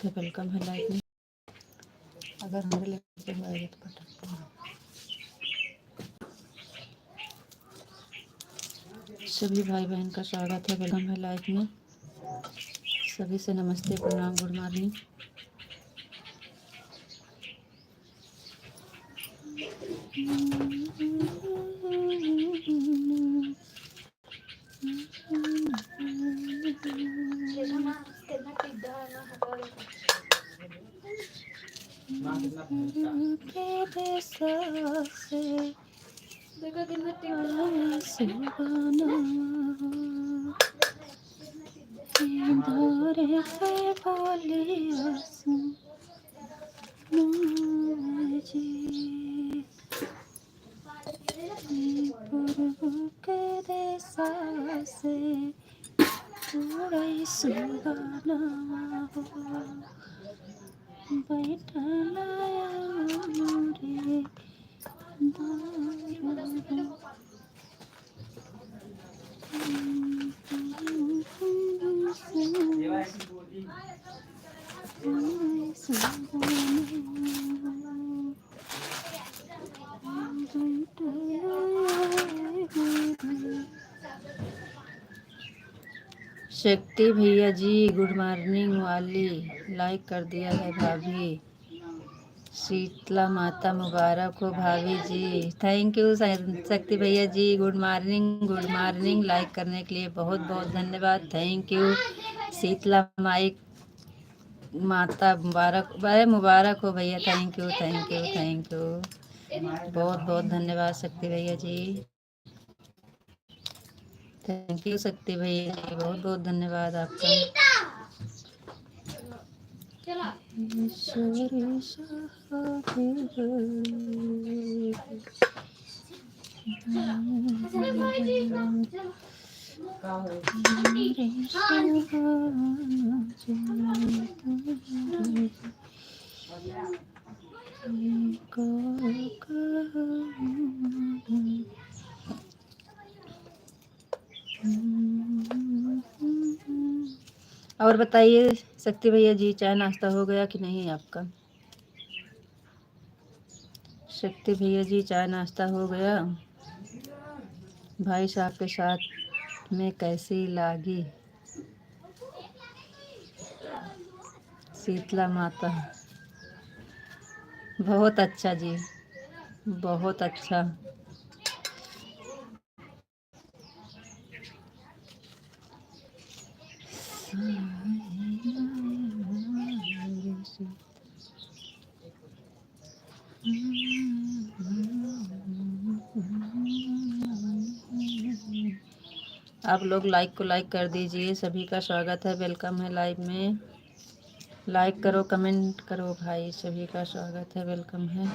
है, वेलकम है लाइव में। अगर हमारे लिए तो पटकते हैं। सभी भाई बहन का स्वागत है, वेलकम है लाइव में। सभी से नमस्ते, प्रणाम, गुड मॉर्निंग। शक्ति भैया जी गुड मॉर्निंग वाली लाइक कर दिया है भाभी। शीतला माता मुबारक हो भाभी जी। थैंक यू शक्ति भैया जी, गुड मॉर्निंग लाइक करने के लिए बहुत बहुत धन्यवाद। Thank you. शीतला माई माता मुबारक हो भैया। Thank you. बहुत बहुत धन्यवाद शक्ति भैया जी। थैंक यू शक्ति भैया जी, बहुत बहुत धन्यवाद आपका। और बताइए शक्ति भैया जी, चाय नाश्ता हो गया कि नहीं आपका? शक्ति भैया जी, चाय नाश्ता हो गया? भाई साहब के साथ में कैसी लागी शीतला माता? बहुत अच्छा जी, बहुत अच्छा। आप लोग लाइक को लाइक कर दीजिए। सभी का स्वागत है, वेलकम है लाइव में। लाइक करो, कमेंट करो भाई, सभी का स्वागत है, वेलकम है।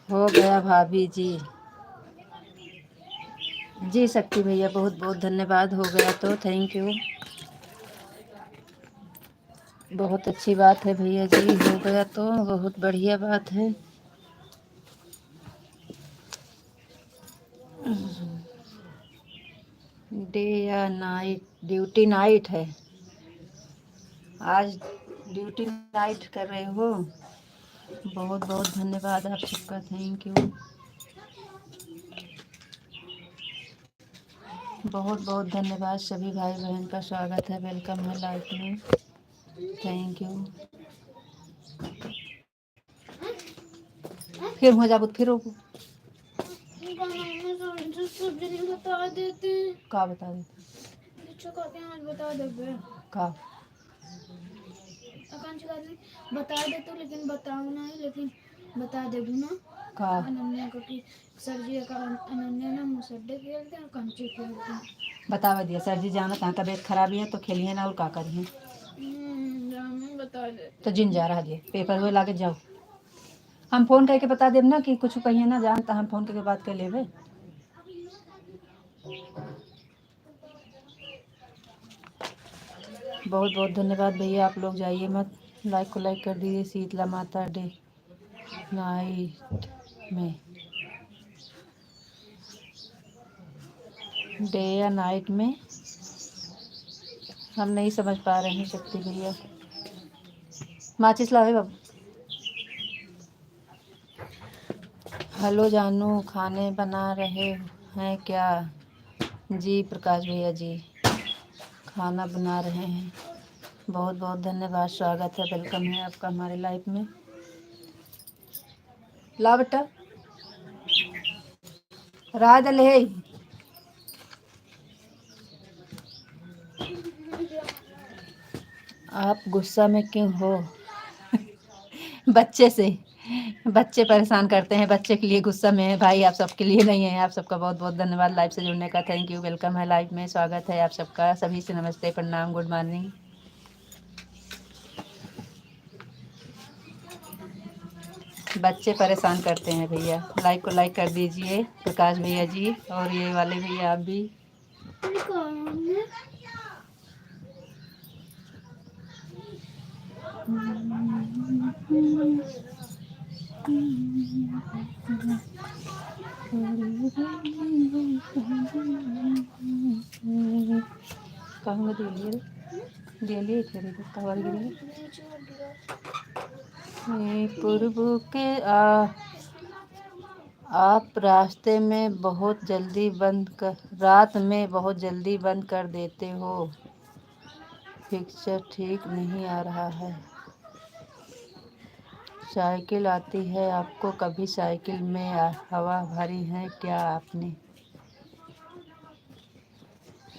हो गया भाभी जी। जी शक्ति भैया, बहुत बहुत धन्यवाद। हो गया तो थैंक यू, बहुत अच्छी बात है भैया जी। हो गया तो बहुत बढ़िया बात है। डे या नाइट? ड्यूटी नाइट है आज, ड्यूटी नाइट कर रहे हो। बहुत बहुत धन्यवाद आप सबका, थैंक यू। बहुत बहुत धन्यवाद। सभी भाई बहन का स्वागत है, वेलकम है लाइफ में। Thank you. फिर हो जा फिर बता देते का बता देते बता देंगे का बता दे तो, लेकिन बताओ ना, लेकिन बता देबू ना का अनन्या को कि सर जी का अनन्या ना मुसड्डे खेलते हैं, कंचे खेलते हैं। बता दिया सर जी, जाना कहाँ तबीयत खराब है तो खेलिए ना और का करिए। बता दे तो जिन जा रहा है पेपर हुए लाके जाओ। हम फोन करके बता देब ना कि कुछ कहिए ना जान, तो हम फोन करके बात कर लेबे। बहुत बहुत धन्यवाद भैया। आप लोग जाइए मत, लाइक को लाइक कर दीजिए। शीतला माता डे नाइट में, डे या नाइट में, हम नहीं समझ पा रहे हैं शक्ति भैया। माचिस लाओ बाबू। हेलो जानू, खाने बना रहे हैं क्या? जी प्रकाश भैया जी, खाना बना रहे हैं। बहुत बहुत धन्यवाद, स्वागत है, वेलकम है आपका हमारे लाइफ में। ला बेटा राज ले। आप गुस्सा में क्यों हो? बच्चे से, बच्चे परेशान करते हैं, बच्चे के लिए गुस्सा में है भाई, आप सबके लिए नहीं है। आप सबका बहुत बहुत धन्यवाद लाइव से जुड़ने का, थैंक यू, वेलकम है लाइव में, स्वागत है आप सबका। सभी से नमस्ते, प्रणाम, गुड मॉर्निंग। बच्चे परेशान करते हैं भैया। लाइक को लाइक कर दीजिए प्रकाश भैया जी, और ये वाले भैया आप भी। कहूँगा दिलिए थोड़ी कवर गिरी पूर्व के आप रास्ते में बहुत जल्दी बंद कर, रात में बहुत जल्दी बंद कर देते हो। पिक्चर ठीक नहीं आ रहा है। साइकिल आती है आपको कभी? साइकिल में हवा भरी है क्या आपने?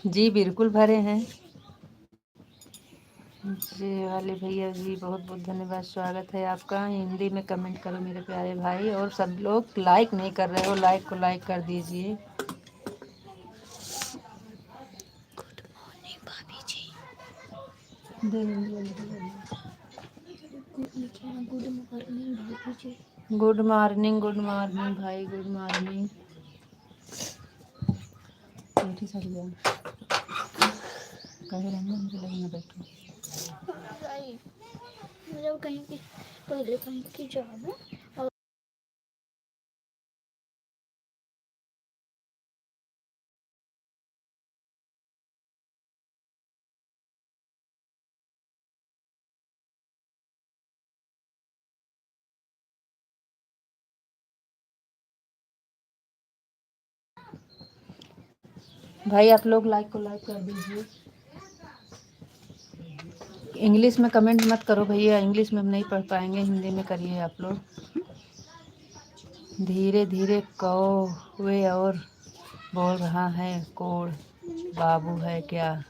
जी बिल्कुल भरे हैं। जी वाले भैया जी, बहुत बहुत धन्यवाद, स्वागत है आपका। हिंदी में कमेंट करो मेरे प्यारे भाई, और सब लोग लाइक नहीं कर रहे हो, लाइक को लाइक कर दीजिए। गुड मॉर्निंग भाभी जी। गुड मॉर्निंग, गुड मॉर्निंग भाई, गुड मॉर्निंग। बैठी सर गया कहीं रहना, मुझे लगे ना बैठो। मतलब कहीं की पहले कहीं की जॉब है और भाई आप लोग लाइक को लाइक कर दीजिए। इंग्लिश में कमेंट मत करो भैया, इंग्लिश में हम नहीं पढ़ पाएंगे, हिंदी में करिए आप लोग। धीरे धीरे कौवे और बोल रहा है कोड बाबू है क्या?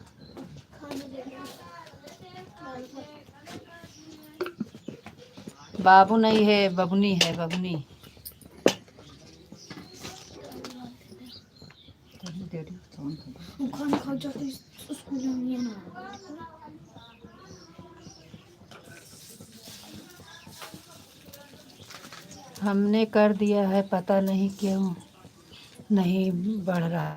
बाबू नहीं है, बबनी है, बबनी। खाना खा जाके स्कूल में ना हमने कर दिया है, पता नहीं क्यों नहीं बढ़ रहा।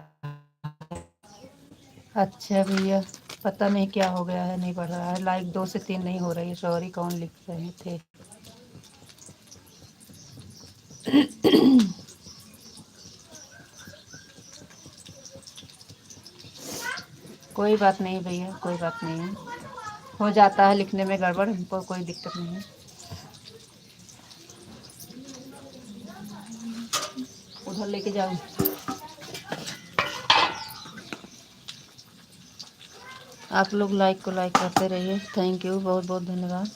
अच्छा भैया, पता नहीं क्या हो गया है, नहीं बढ़ रहा है। लाइक 2 से 3 नहीं हो रही है, सॉरी। कौन लिख रहे थे? कोई बात नहीं भैया, कोई बात नहीं है, हो जाता है लिखने में गड़बड़, हमको कोई दिक्कत नहीं है। उधर लेके जाओ। आप लोग लाइक को लाइक करते रहिए, थैंक यू, बहुत बहुत धन्यवाद।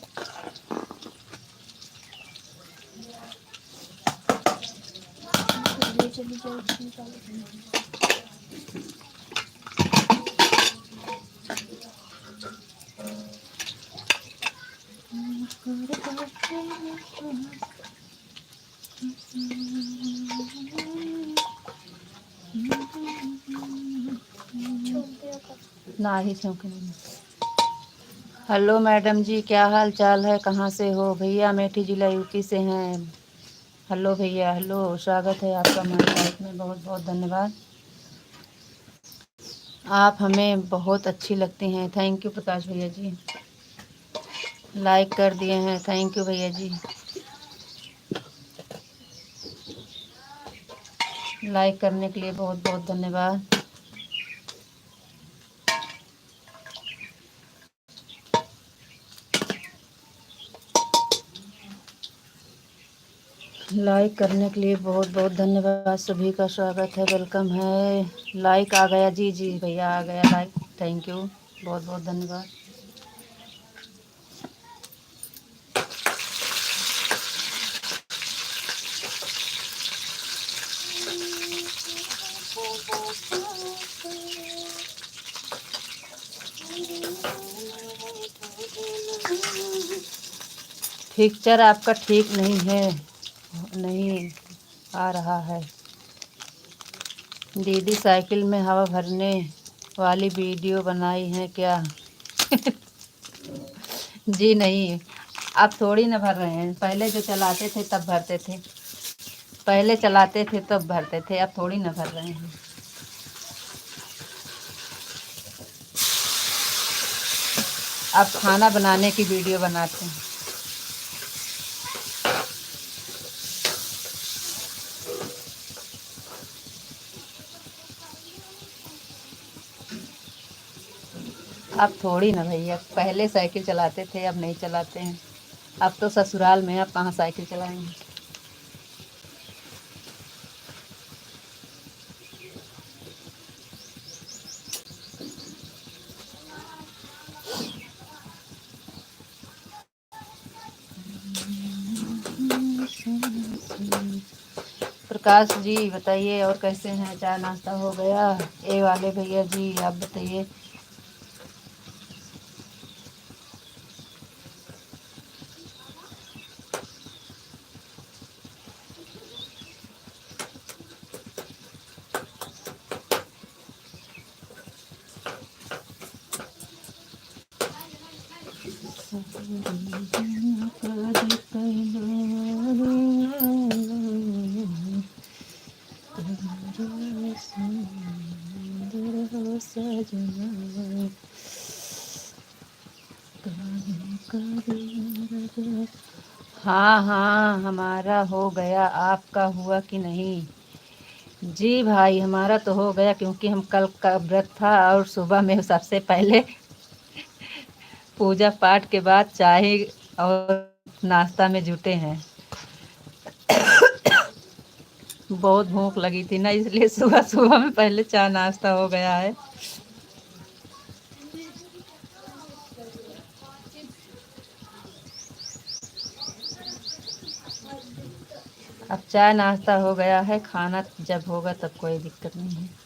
चली जाओ। ना ही छौके नहीं। हेलो मैडम जी, क्या हाल चाल है? कहाँ से हो भैया? मेठी जिला यूपी से हैं। हेलो भैया, हेलो, स्वागत है आपका हमारे लाइफ में, बहुत बहुत धन्यवाद। आप हमें बहुत अच्छी लगती हैं, थैंक यू प्रकाश भैया जी। लाइक कर दिए हैं, थैंक यू भैया जी। लाइक करने के लिए बहुत बहुत धन्यवाद। लाइक करने के लिए बहुत बहुत धन्यवाद। सभी का स्वागत है, वेलकम है। लाइक आ गया, जी जी भैया आ गया लाइक। थैंक यू, बहुत बहुत धन्यवाद। पिक्चर आपका ठीक नहीं है, नहीं आ रहा है। दीदी साइकिल में हवा भरने वाली वीडियो बनाई है क्या? जी नहीं, आप थोड़ी ना भर रहे हैं। पहले जो चलाते थे तब भरते थे, पहले चलाते थे तब भरते थे, अब थोड़ी ना भर रहे हैं। अब खाना बनाने की वीडियो बनाते हैं। अब थोड़ी ना भैया, पहले साइकिल चलाते थे अब नहीं चलाते हैं। अब तो ससुराल में, अब कहाँ साइकिल चलाएंगे। प्रकाश जी बताइए, और कैसे हैं? चाय नाश्ता हो गया? ए वाले भैया जी आप बताइए। हाँ हाँ, हमारा हो गया, आपका हुआ कि नहीं? जी भाई, हमारा तो हो गया, क्योंकि हम कल का व्रत था और सुबह में सबसे पहले पूजा पाठ के बाद चाय और नाश्ता में जुटे हैं। बहुत भूख लगी थी ना, इसलिए सुबह सुबह में पहले चाय नाश्ता हो गया है। अब चाय नाश्ता हो गया है, खाना जब होगा तब कोई दिक्कत नहीं है।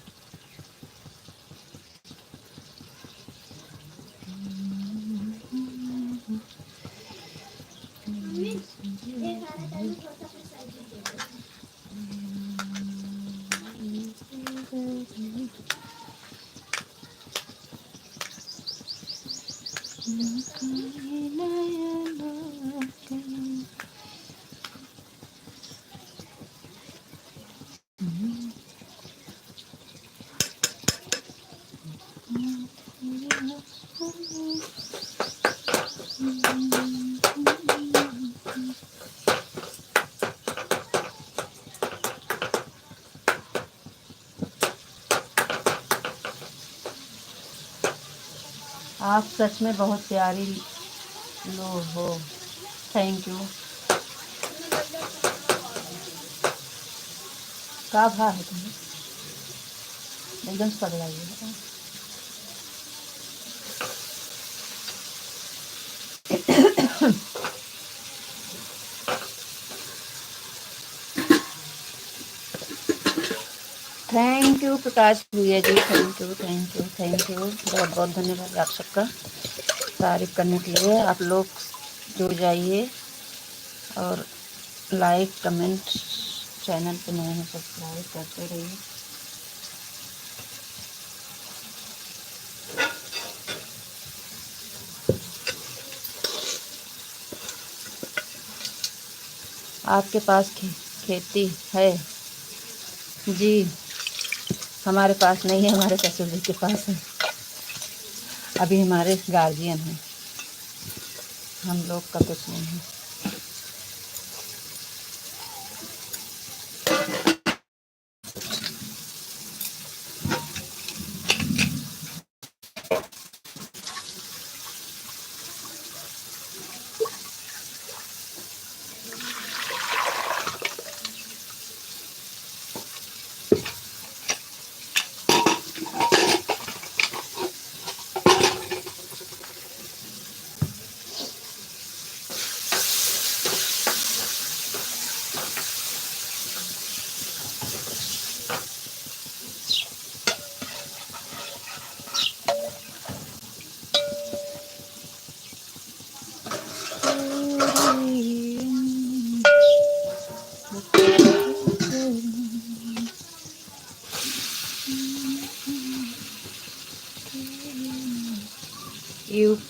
आप सच में बहुत प्यारी लोग हो। Thank you. का भा है तुम्हें? एकदम से पगलाई है। थैंक यू प्रकाश भैया जी, thank you thank you thank you, बहुत बहुत धन्यवाद आप सबका तारीफ करने के लिए। आप लोग जुड़ जाइए और लाइक कमेंट, चैनल पे नए हैं सब्सक्राइब करते रहिए। आपके पास खेती है? जी हमारे पास नहीं है, हमारे ससुर जी के पास है। अभी हमारे गार्जियन हैं, हम लोग का कुछ नहीं है।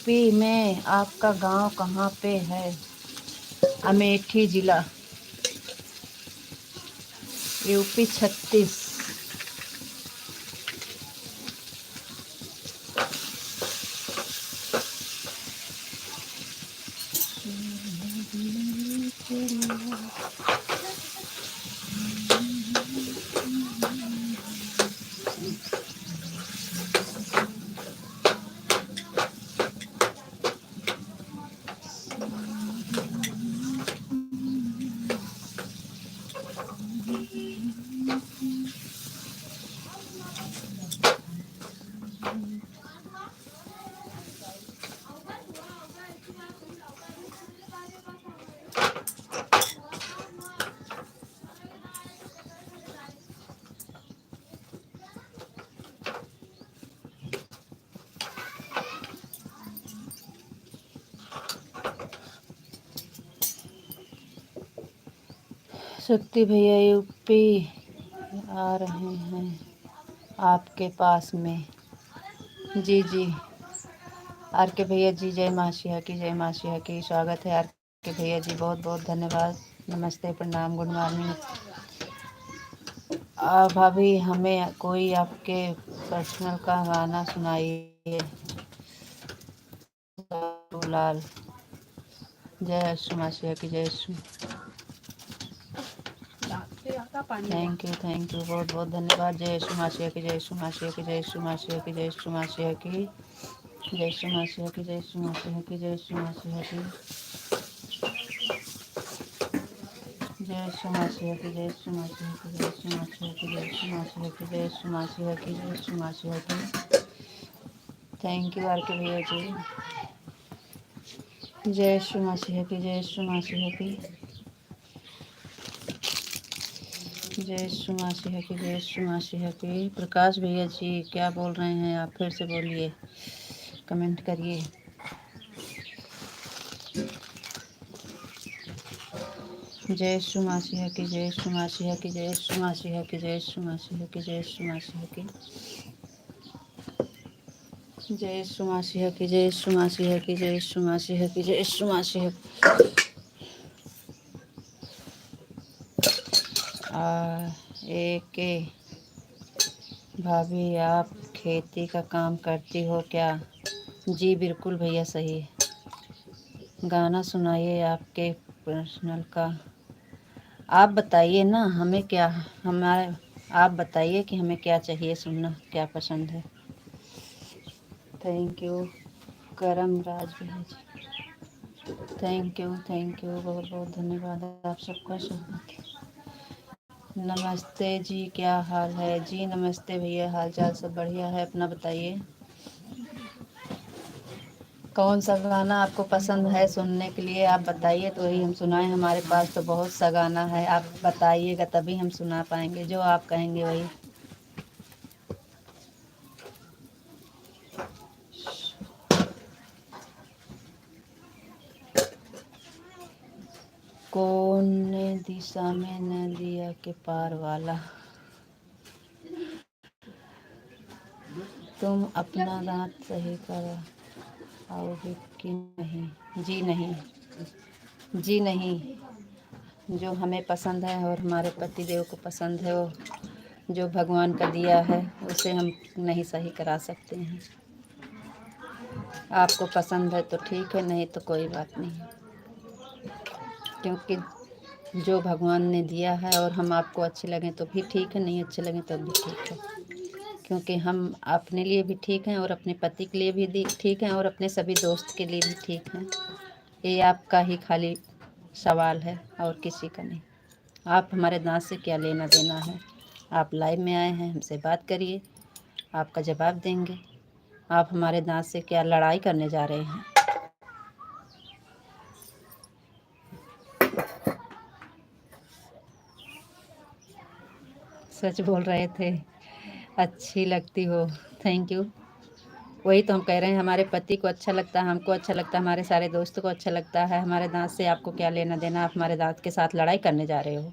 यूपी में आपका गांव कहाँ पे है? अमेठी जिला, यूपी 36। शक्ति भैया यूपी आ रहे हैं आपके पास में। जी जी। आर के भैया जी, जय माँ सिया की, जय माँ सिया की। स्वागत है आर के भैया जी, बहुत बहुत धन्यवाद। नमस्ते, प्रणाम, गुड मॉर्निंग। भाभी हमें कोई आपके पर्सनल का गाना सुनाइए। लाल, जय अश्विन माँ सिया की, जय अश्विन। थैंक यू, बहुत बहुत धन्यवाद। जय अश्विन माँ सिया की, जय अश्विन माँ सिया की, जय अश्विन माँ सिया की, जय अश्विन माँ सिया की, जय अश्विन माँ सिया की, जय अश्विन माँ सिया की, जय अश्विन माँ सिया की, जय अश्विन माँ सिया की, जय अश्विन माँ सिया की, जय अश्विन माँ सिया की, जय अश्विन माँ सिया की, जय अश्विन माँ सिया की, जय अश्विन माँ सिया की। थैंक यू आर के भैया जी। जय अश्विन माँ सिया की, जय अश्विन माँ सिया की, जय श्री माँ सिया की, जय श्री माँ सिया की। प्रकाश भैया जी क्या बोल रहे हैं आप? फिर से बोलिए, कमेंट करिए। जय श्री माँ सिया की, जय श्री माँ सिया की, जय श्री माँ सिया की, जय श्री माँ सिया की, जय श्री माँ सिया की, जय श्री माँ सिया की, जय श्री माँ सिया की, जय श्री माँ सिया की, जय श्री माँ सिया की। भाभी आप खेती का काम करती हो क्या? जी बिल्कुल भैया, सही। गाना सुनाइए आपके पर्सनल का। आप बताइए ना हमें क्या, हमारे आप बताइए कि हमें क्या चाहिए सुनना, क्या पसंद है। थैंक यू करम राज भैया जी, थैंक यू, बहुत बहुत धन्यवाद आप सबका। स्वागत है। नमस्ते जी, क्या हाल है? जी नमस्ते भैया, हाल चाल सब बढ़िया है, अपना बताइए। कौन सा गाना आपको पसंद है सुनने के लिए, आप बताइए तो वही हम सुनाएं। हमारे पास तो बहुत सा गाना है, आप बताइएगा तभी हम सुना पाएंगे, जो आप कहेंगे वही। कौन ने दिशा में नदिया के पार वाला, तुम अपना दांत सही कर आओगे कि नहीं? जी नहीं, जी नहीं। जो हमें पसंद है और हमारे पति देव को पसंद है, वो जो भगवान का दिया है उसे हम नहीं सही करा सकते हैं। आपको पसंद है तो ठीक है, नहीं तो कोई बात नहीं, क्योंकि जो भगवान ने दिया है और हम आपको अच्छे लगें तो भी ठीक है, नहीं अच्छे लगें तब भी ठीक है, क्योंकि हम अपने लिए भी ठीक हैं और अपने पति के लिए भी ठीक हैं और अपने सभी दोस्त के लिए भी ठीक हैं। ये आपका ही खाली सवाल है और किसी का नहीं। आप हमारे दांत से क्या लेना देना है? आप लाइव में आए हैं, हमसे बात करिए, आपका जवाब देंगे। आप हमारे दांत से क्या लड़ाई करने जा रहे हैं? सच बोल रहे थे, अच्छी लगती हो। Thank you. वही तो हम कह रहे हैं, हमारे पति को अच्छा लगता है, हमको अच्छा लगता है, हमारे सारे दोस्तों को अच्छा लगता है। हमारे दांत से आपको क्या लेना देना? आप हमारे दांत के साथ लड़ाई करने जा रहे हो।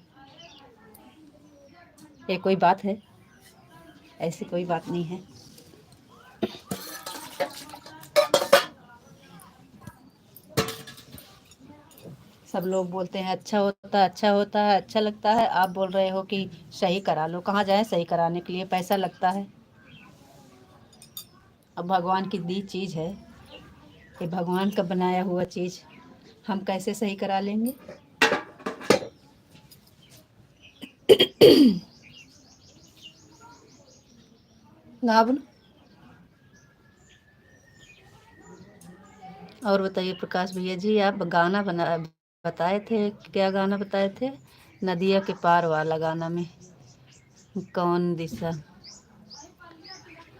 ये कोई बात है? ऐसी कोई बात नहीं है। सब लोग बोलते हैं अच्छा होता है, अच्छा होता है, अच्छा लगता है। आप बोल रहे हो कि सही करा लो। कहाँ जाए सही कराने के लिए? पैसा लगता है। अब भगवान की दी चीज़ है, ये भगवान का बनाया हुआ चीज़ हम कैसे सही करा लेंगे? गावन। और बताइए प्रकाश भैया जी, आप गाना बताए थे, क्या गाना बताए थे? नदिया के पार वाला गाना में कौन दिशा?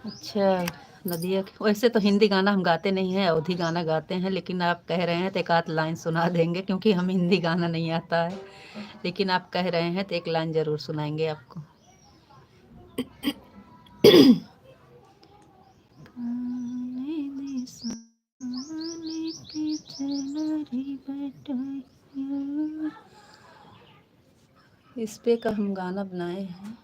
अच्छा, नदिया के। वैसे तो हिंदी गाना हम गाते नहीं हैं, अवधी गाना गाते हैं, लेकिन आप कह रहे हैं तो एक आध लाइन सुना देंगे, क्योंकि हम हिंदी गाना नहीं आता है। लेकिन आप कह रहे हैं तो एक लाइन ज़रूर सुनाएंगे आपको। इस पे का हम गाना बनाए हैं।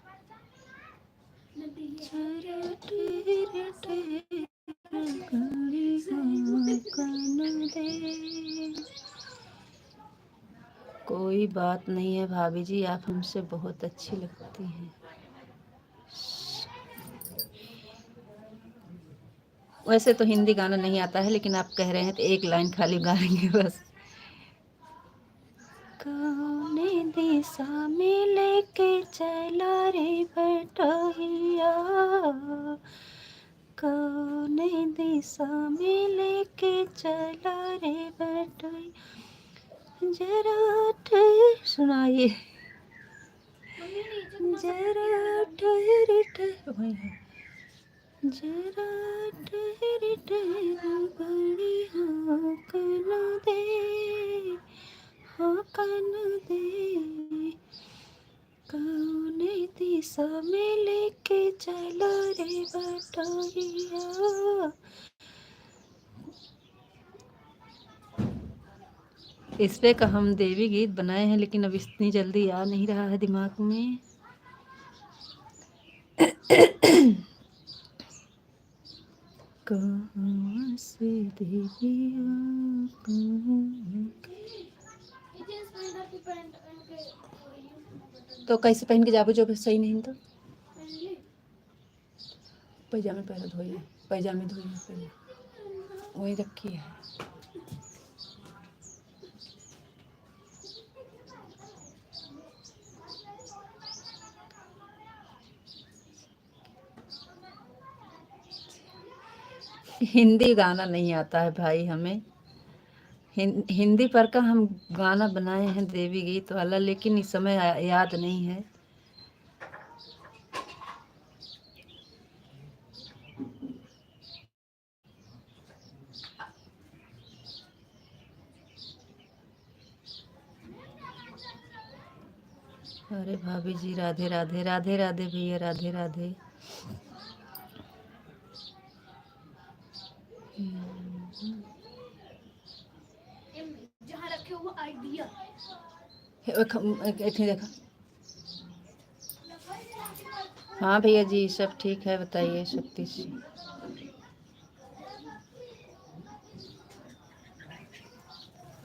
कोई बात नहीं है भाभी जी, आप हमसे बहुत अच्छी लगती हैं। वैसे तो हिंदी गाना नहीं आता है, लेकिन आप कह रहे हैं तो एक लाइन खाली गाएंगे बस। कौने दिशा में लेके चला रे बटोहिया, कौने दिशा में लेके चला रे बटोहिया, जरा ठहर। सुनाइए। जरा ठहर ठहर, जरा ठहर ठहर, बड़ी हाँकन दे, हाँकन दे, कौने दिशा में लेके चला रे बटोहिया। इस पे का हम देवी गीत बनाए हैं, लेकिन अब इतनी जल्दी आ नहीं रहा है दिमाग में। कहाँ से देवी तो कैसे पहन के जाबो जो सही नहीं तो? पैजामे पहले धोइए, पैजामे धोइए पहले, वही रखी है। हिंदी गाना नहीं आता है भाई हमें। हिंदी पर का हम गाना बनाए हैं देवी गीत वाला, लेकिन इस समय याद नहीं है। अरे भाभी जी, राधे राधे, राधे राधे भैया, राधे राधे। जहाँ रखे वो आइडिया देखा। हाँ भैया जी, सब ठीक है, बताइए शक्ति जी।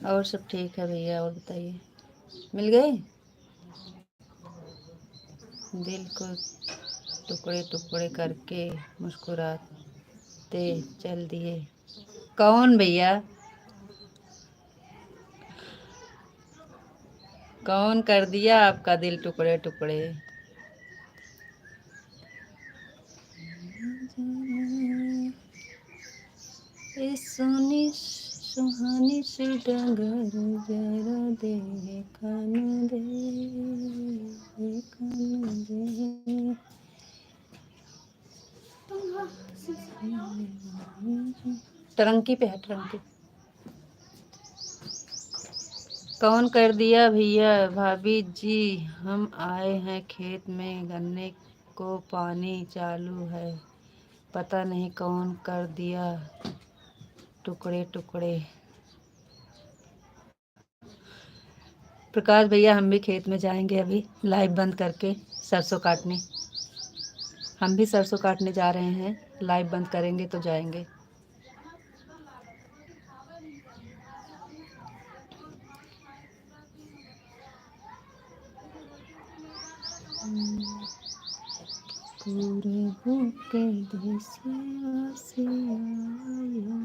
और सब ठीक है भैया, और बताइए। मिल गए? दिल को टुकड़े टुकड़े करके मुस्कुराते चल दिए। कौन भैया? कौन कर दिया आपका दिल टुकड़े टुकड़े? सोनी सुहानी सी डगर जरा देखन दे, देखन दे। टरंकी पे है, टरंकी। कौन कर दिया भैया? भाभी जी, हम आए हैं खेत में, गन्ने को पानी चालू है, पता नहीं कौन कर दिया टुकड़े टुकड़े। प्रकाश भैया, हम भी खेत में जाएंगे अभी, लाइव बंद करके सरसों काटने। हम भी सरसों काटने जा रहे हैं, लाइव बंद करेंगे तो जाएंगे। पूरब के देशवा से आया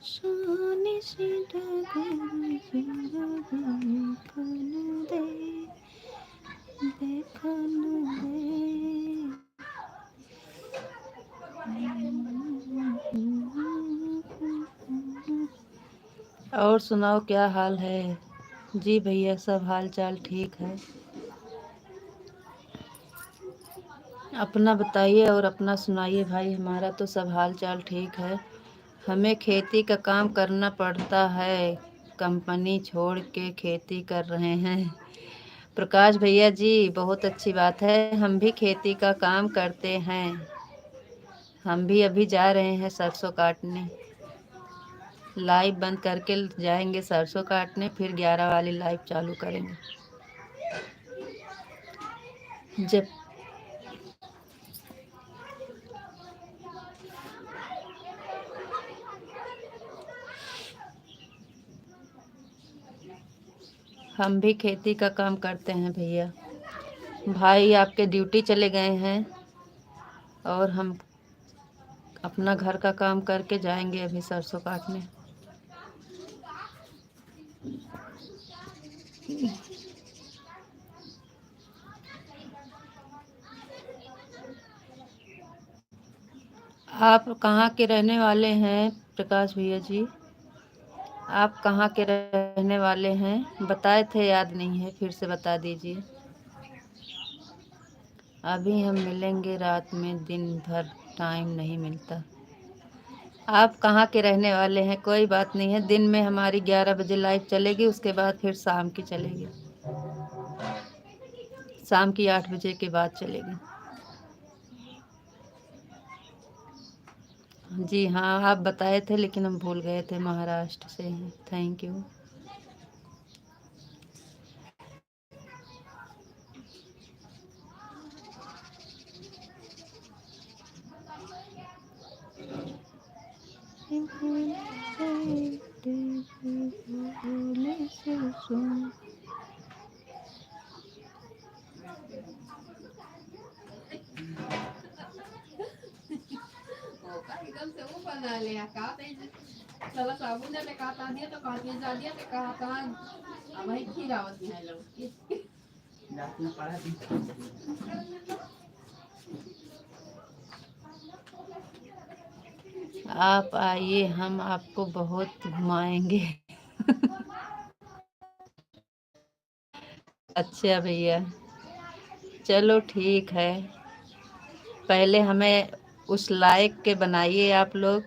सोने से देखन दे। और सुनाओ क्या हाल है? जी भैया सब हाल चाल ठीक है। अपना बताइए और अपना सुनाइए भाई। हमारा तो सब हाल चाल ठीक है। हमें खेती का काम करना पड़ता है, कंपनी छोड़ के खेती कर रहे हैं। प्रकाश भैया जी बहुत अच्छी बात है। हम भी खेती का काम करते हैं। हम भी अभी जा रहे हैं सरसों काटने। लाइव बंद करके जाएंगे सरसों काटने, फिर 11 वाली लाइव चालू करेंगे। जब हम भी खेती का काम करते हैं भैया। भाई आपके ड्यूटी चले गए हैं और हम अपना घर का काम करके जाएंगे अभी सरसों काटने। आप कहाँ के रहने वाले हैं प्रकाश भैया जी? आप कहाँ के रहने वाले हैं? बताए थे, याद नहीं है, फिर से बता दीजिए। अभी हम मिलेंगे रात में, दिन भर टाइम नहीं मिलता। आप कहाँ के रहने वाले हैं? कोई बात नहीं है, दिन में हमारी 11 बजे लाइव चलेगी, उसके बाद फिर शाम की चलेगी। शाम की 8 बजे के बाद चलेगी। जी हाँ, आप बताए थे लेकिन हम भूल गए थे, महाराष्ट्र से हैं। Thank you. एकदम से वो बना लिया का साला साबुन ने काटा दिया तो काटने जा दिया तो कहा कहाँ अब वही खीरावत है लोग ना पड़ा दी। आप आइए, हम आपको बहुत घुमाएंगे। अच्छा भैया, चलो ठीक है। पहले हमें उस लायक के बनाइए आप लोग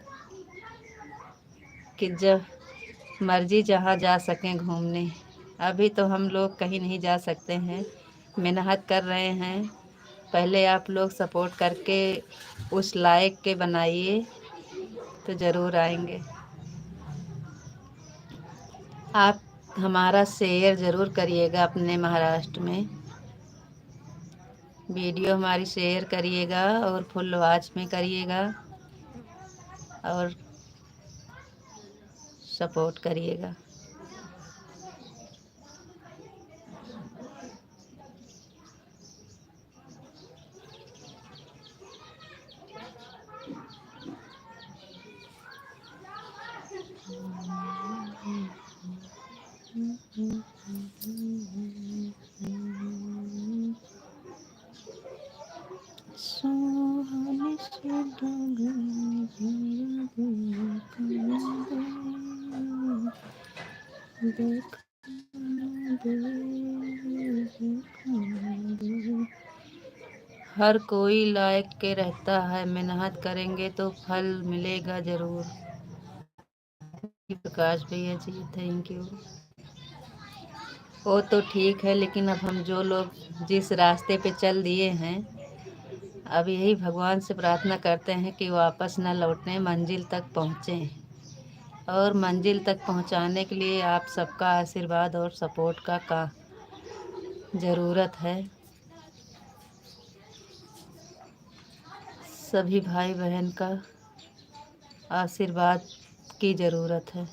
कि जब मर्जी जहाँ जा सकें घूमने। अभी तो हम लोग कहीं नहीं जा सकते हैं, मेहनत कर रहे हैं। पहले आप लोग सपोर्ट करके उस लायक के बनाइए तो ज़रूर आएंगे। आप हमारा शेयर ज़रूर करिएगा अपने महाराष्ट्र में। वीडियो हमारी शेयर करिएगा और फुल वॉच में करिएगा और सपोर्ट करिएगा। हर कोई लायक के रहता है, मेहनत करेंगे तो फल मिलेगा ज़रूर। प्रकाश भैया जी थैंक यू। वो तो ठीक है, लेकिन अब हम जो लोग जिस रास्ते पे चल दिए हैं, अब यही भगवान से प्रार्थना करते हैं कि वापस न लौटें, मंजिल तक पहुँचें। और मंजिल तक पहुँचाने के लिए आप सबका आशीर्वाद और सपोर्ट का ज़रूरत है। सभी भाई बहन का आशीर्वाद की ज़रूरत है।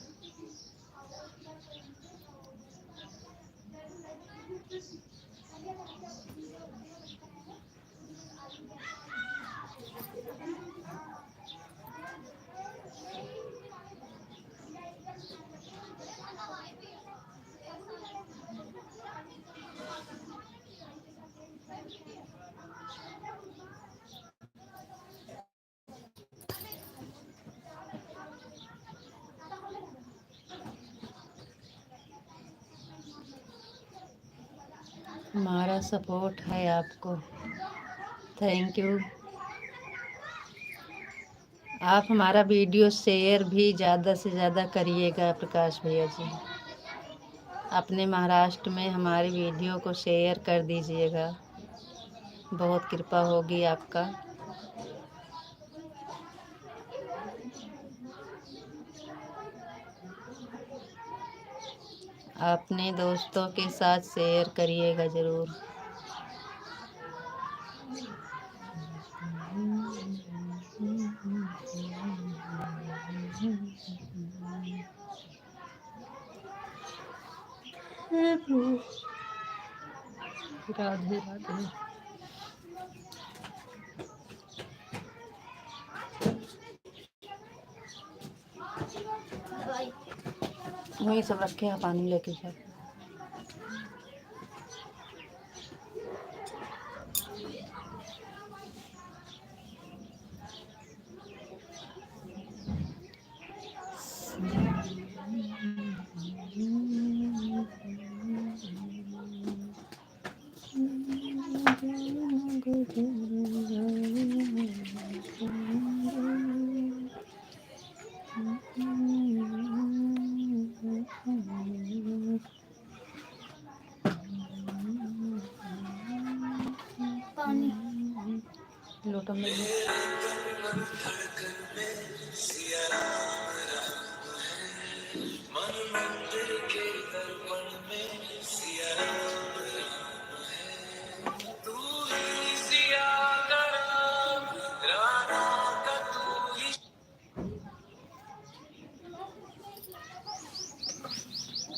हमारा सपोर्ट है आपको, थैंक यू। आप हमारा वीडियो शेयर भी ज़्यादा से ज़्यादा करिएगा प्रकाश भैया जी। अपने महाराष्ट्र में हमारे वीडियो को शेयर कर दीजिएगा, बहुत कृपा होगी आपका। अपने दोस्तों के साथ शेयर करिएगा ज़रूर। राधे राधे। वही सब रखे हैं, पानी लेके जाओ। पानी लोटा में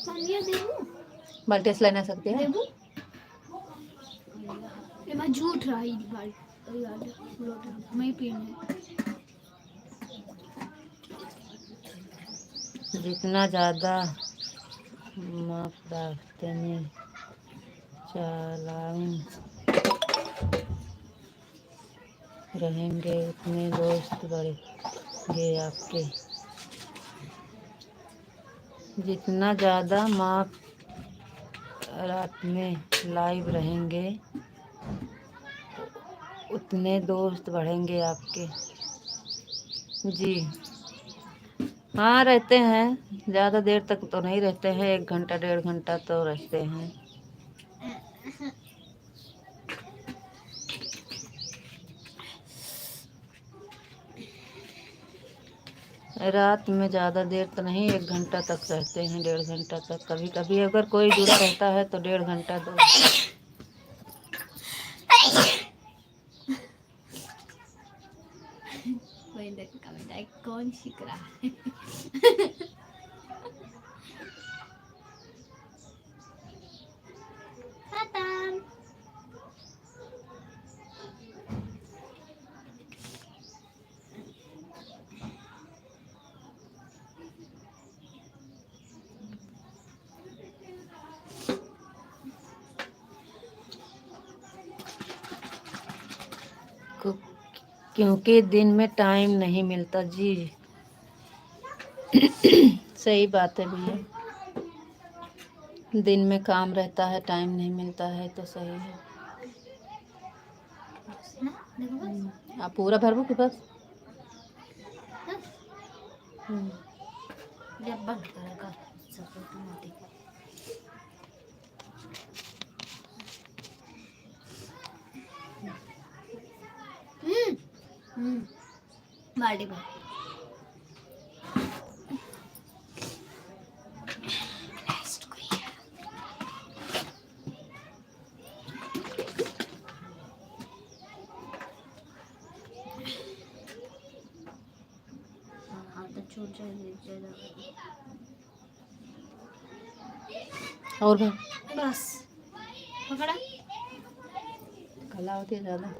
पानी देबू बाल्टी से लेना सकते हैं। देबू ये मैं झूठ रही भाई यार लोटा मैं पीने जितना ज़्यादा माफ रास्ते में चलाऊं रहेंगे, उतने दोस्त बढ़ेंगे आपके। जितना ज़्यादा माफ रात में लाइव रहेंगे, उतने दोस्त बढ़ेंगे आपके। जी हाँ, रहते हैं। ज़्यादा देर तक तो नहीं रहते हैं, 1 घंटा 1.5 घंटा तो रहते हैं। रात में ज़्यादा देर तो नहीं, 1 घंटा तक रहते हैं, 1.5 घंटा तक। कभी कभी अगर कोई जुड़ा रहता है तो 1.5 घंटा 2। कौन सीख रहा है खत्म। क्योंकि दिन में टाइम नहीं मिलता। जी सही बात है भैया, दिन में काम रहता है, टाइम नहीं मिलता है, तो सही है। आप पूरा भरबो के बस। जब बंद करेगा सब ऑटोमेटिक बाल्टी भर। हाँ तो छूट जाएगी और भी बस पकड़ा। कला होती है ज़्यादा।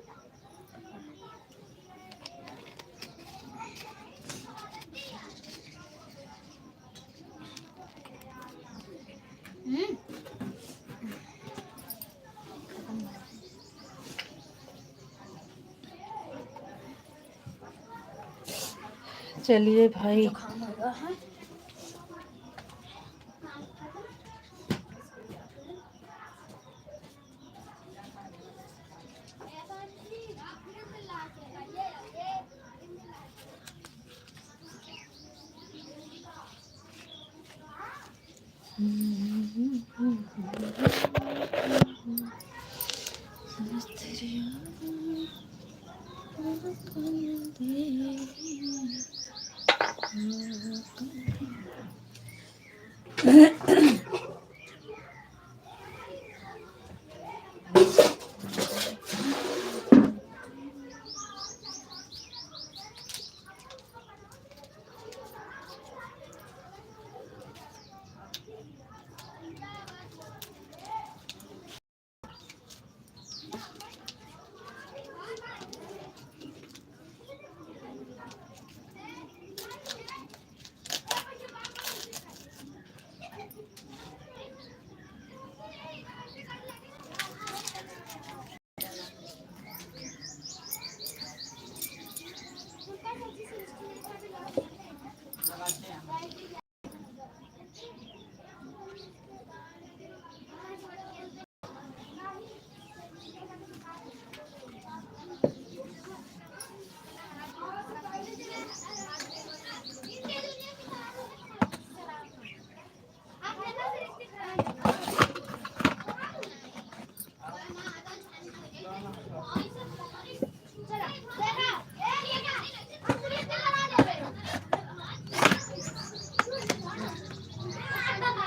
चलिए भाई, जुकाम होगा है।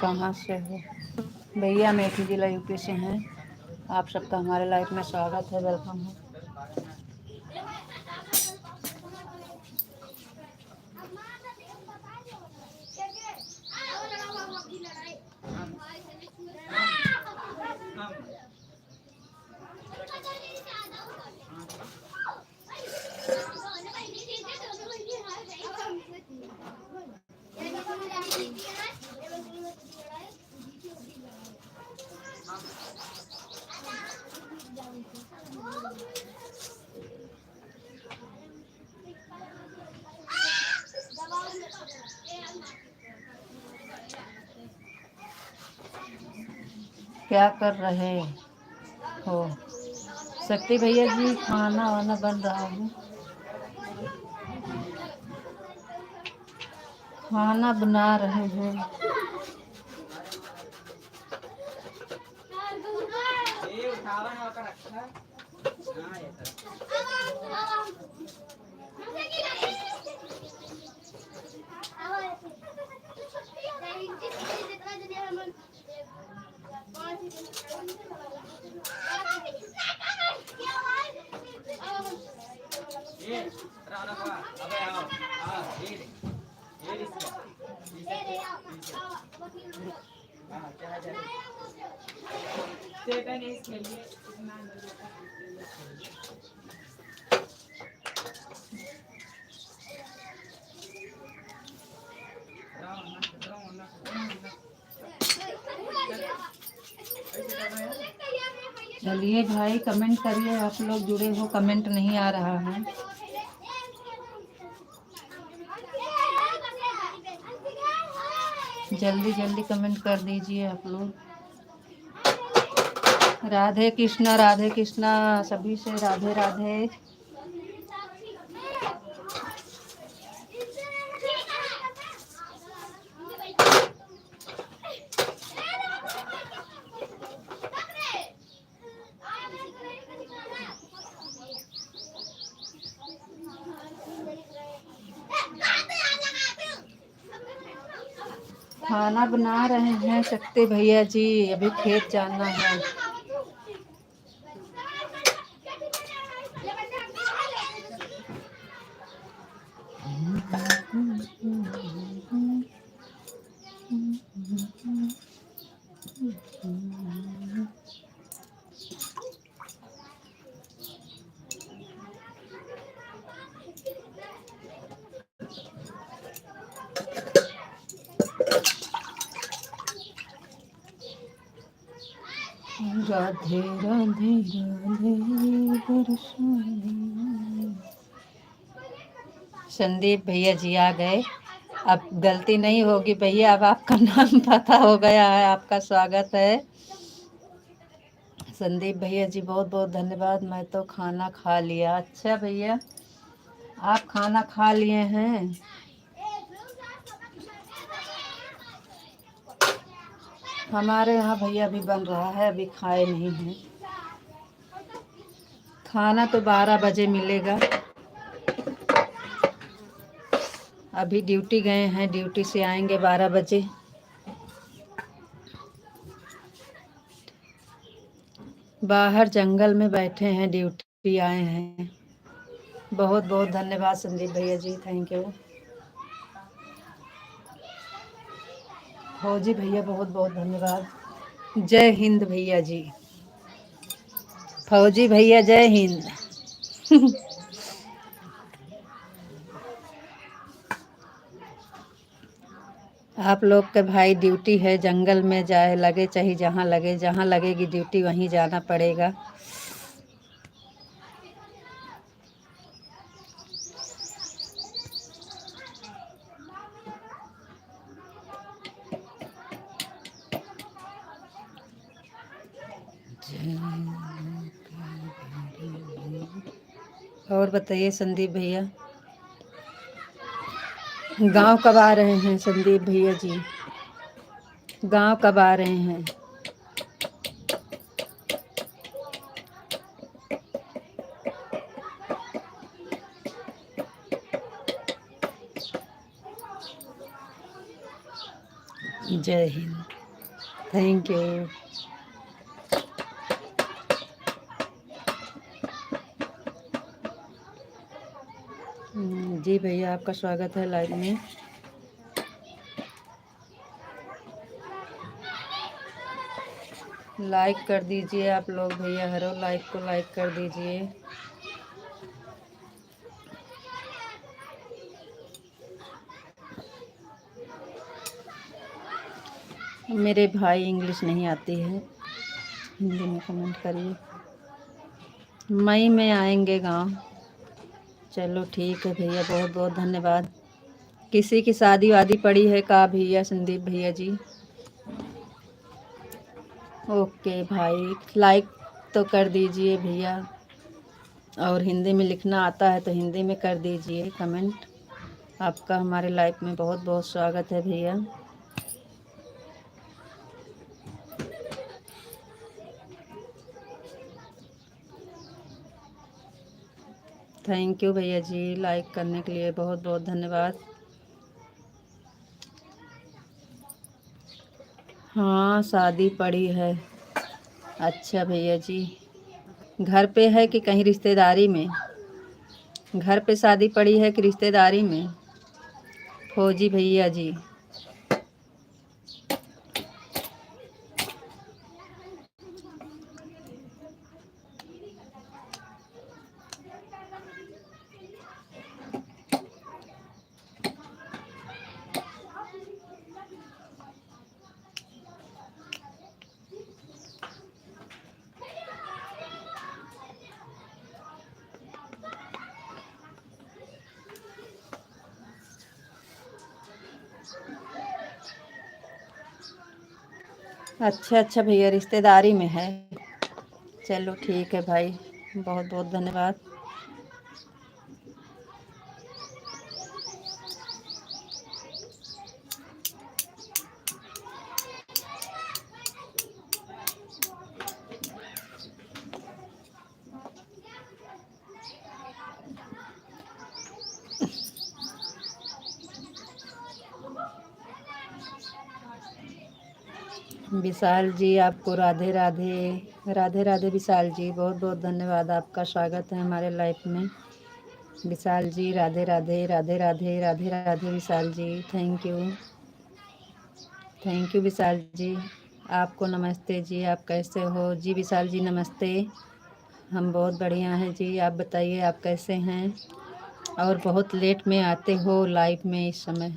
कहाँ से हो भैया? मेथी जिला यूपी से हैं। आप सबका हमारे लाइफ में स्वागत है, वेलकम है। क्या कर रहे हो? शक्ति भैया जी, खाना वाना बन रहा है। खाना बना रहे हैं। चलिए भाई, कमेंट करिए। आप लोग जुड़े हो, कमेंट नहीं आ रहा है। जल्दी जल्दी कमेंट कर दीजिए आप लोग। राधे कृष्णा, राधे कृष्णा सभी से, राधे राधे। खाना बना रहे हैं शक्ति भैया जी, अभी खेत जाना है। राधे राधे राधे बरसाने। संदीप भैया जी आ गए। अब गलती नहीं होगी भैया, अब आपका नाम पता हो गया है। आपका स्वागत है संदीप भैया जी, बहुत बहुत धन्यवाद। मैं तो खाना खा लिया। अच्छा भैया, आप खाना खा लिए हैं? हमारे यहाँ भैया अभी बन रहा है, अभी खाए नहीं हैं। खाना तो 12 बजे मिलेगा। अभी ड्यूटी गए हैं, ड्यूटी से आएंगे 12 बजे। बाहर जंगल में बैठे हैं, ड्यूटी आए हैं। बहुत बहुत धन्यवाद संदीप भैया जी, थैंक यू। फौजी भैया बहुत बहुत धन्यवाद। जय हिंद भैया जी। फौजी भैया जय हिंद। आप लोग के भाई ड्यूटी है, जंगल में जाए लगे चाहे जहाँ लगे, जहाँ लगेगी ड्यूटी वहीं जाना पड़ेगा। और बताइए संदीप भैया, गांव कब आ रहे हैं संदीप भैया जी? गांव कब आ रहे हैं? जय हिंद, थैंक यू। जी भैया, आपका स्वागत है लाइव में। लाइक कर दीजिए आप लोग भैया, हर लाइक को लाइक कर दीजिए। मेरे भाई इंग्लिश नहीं आती है, हिंदी में कमेंट करिए। मई में आएंगे गांव। चलो ठीक है भैया, बहुत बहुत धन्यवाद। किसी की शादी वादी पड़ी है का भैया संदीप भैया जी? ओके भाई, लाइक तो कर दीजिए भैया, और हिंदी में लिखना आता है तो हिंदी में कर दीजिए कमेंट। आपका हमारे लाइफ में बहुत बहुत स्वागत है भैया। थैंक यू भैया जी, लाइक करने के लिए बहुत बहुत धन्यवाद। हाँ शादी पड़ी है। अच्छा भैया जी, घर पे है कि कहीं रिश्तेदारी में? घर पे शादी पड़ी है कि रिश्तेदारी में? फौजी भैया जी, अच्छा अच्छा भैया, रिश्तेदारी में है। चलो ठीक है भाई, बहुत बहुत धन्यवाद। विशाल जी आपको राधे राधे। राधे राधे विशाल जी, बहुत बहुत धन्यवाद, आपका स्वागत है हमारे लाइफ में। विशाल जी राधे राधे राधे राधे राधे राधे विशाल जी, थैंक यू विशाल जी। आपको नमस्ते जी, आप कैसे हो जी विशाल जी? नमस्ते, हम बहुत बढ़िया हैं जी, आप बताइए आप कैसे हैं? और बहुत लेट में आते हो लाइव में इस समय।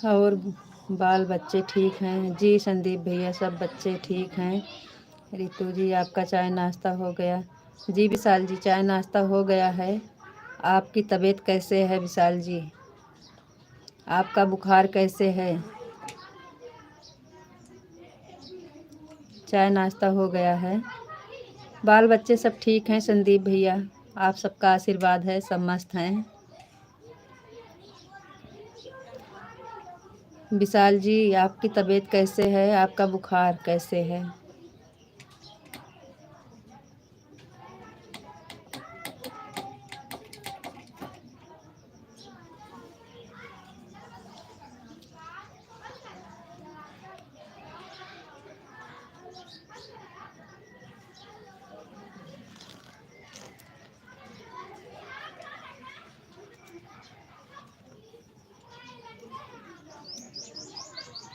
और बाल बच्चे ठीक हैं जी? संदीप भैया सब बच्चे ठीक हैं। रितु जी आपका चाय नाश्ता हो गया? जी विशाल जी चाय नाश्ता हो गया है। आपकी तबीयत कैसे है विशाल जी? आपका बुखार कैसे है? चाय नाश्ता हो गया है। बाल बच्चे सब ठीक हैं संदीप भैया, आप सबका आशीर्वाद है, सब मस्त हैं। विशाल जी आपकी तबीयत कैसे है? आपका बुखार कैसे है?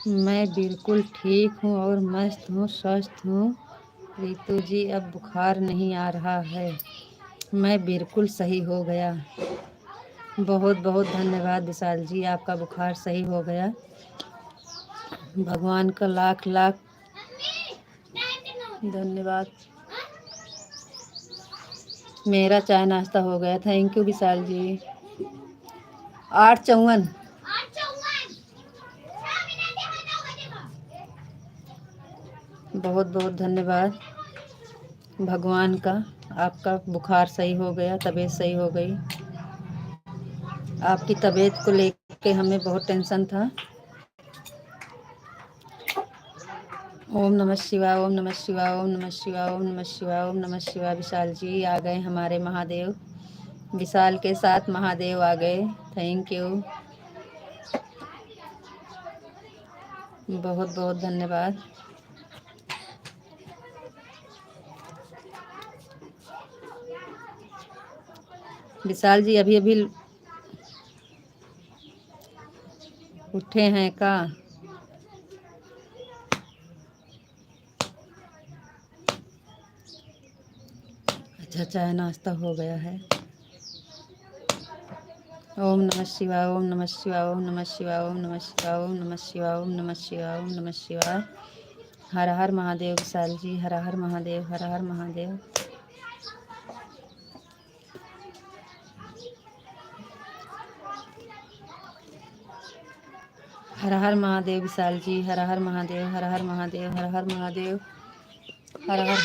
मैं बिल्कुल ठीक हूँ और मस्त हूँ, स्वस्थ हूँ। रितु जी अब बुखार नहीं आ रहा है, मैं बिल्कुल सही हो गया। बहुत बहुत धन्यवाद विशाल जी, आपका बुखार सही हो गया। भगवान का लाख लाख धन्यवाद। मेरा चाय नाश्ता हो गया, थैंक यू विशाल जी। 8:54। बहुत बहुत धन्यवाद भगवान का, आपका बुखार सही हो गया, तबीयत सही हो गई। आपकी तबीयत को लेके हमें बहुत टेंशन था। ओम नमः शिवाय, ओम नमः शिवाय, ओम नमः शिवाय, ओम नमः शिवाय, ओम नमः शिवाय। विशाल जी आ गए हमारे महादेव, विशाल के साथ महादेव आ गए, थैंक यू, बहुत बहुत धन्यवाद। विशाल जी अभी अभी उठे हैं का? अच्छा चाय नाश्ता हो गया है। ओम नमः शिवाय, ओम नमः शिवाय, ओम नमः शिवाय, ओम नमः शिवाय, ओम नमः शिवाय, ओम नमः शिवाय, ओम नमः शिवाय। हर हर महादेव विशाल जी, हर हर महादेव, हर हर महादेव। हर हर महादेव विशाल जी, हर हर महादेव, हर हर महादेव, हर हर महादेव, हर हर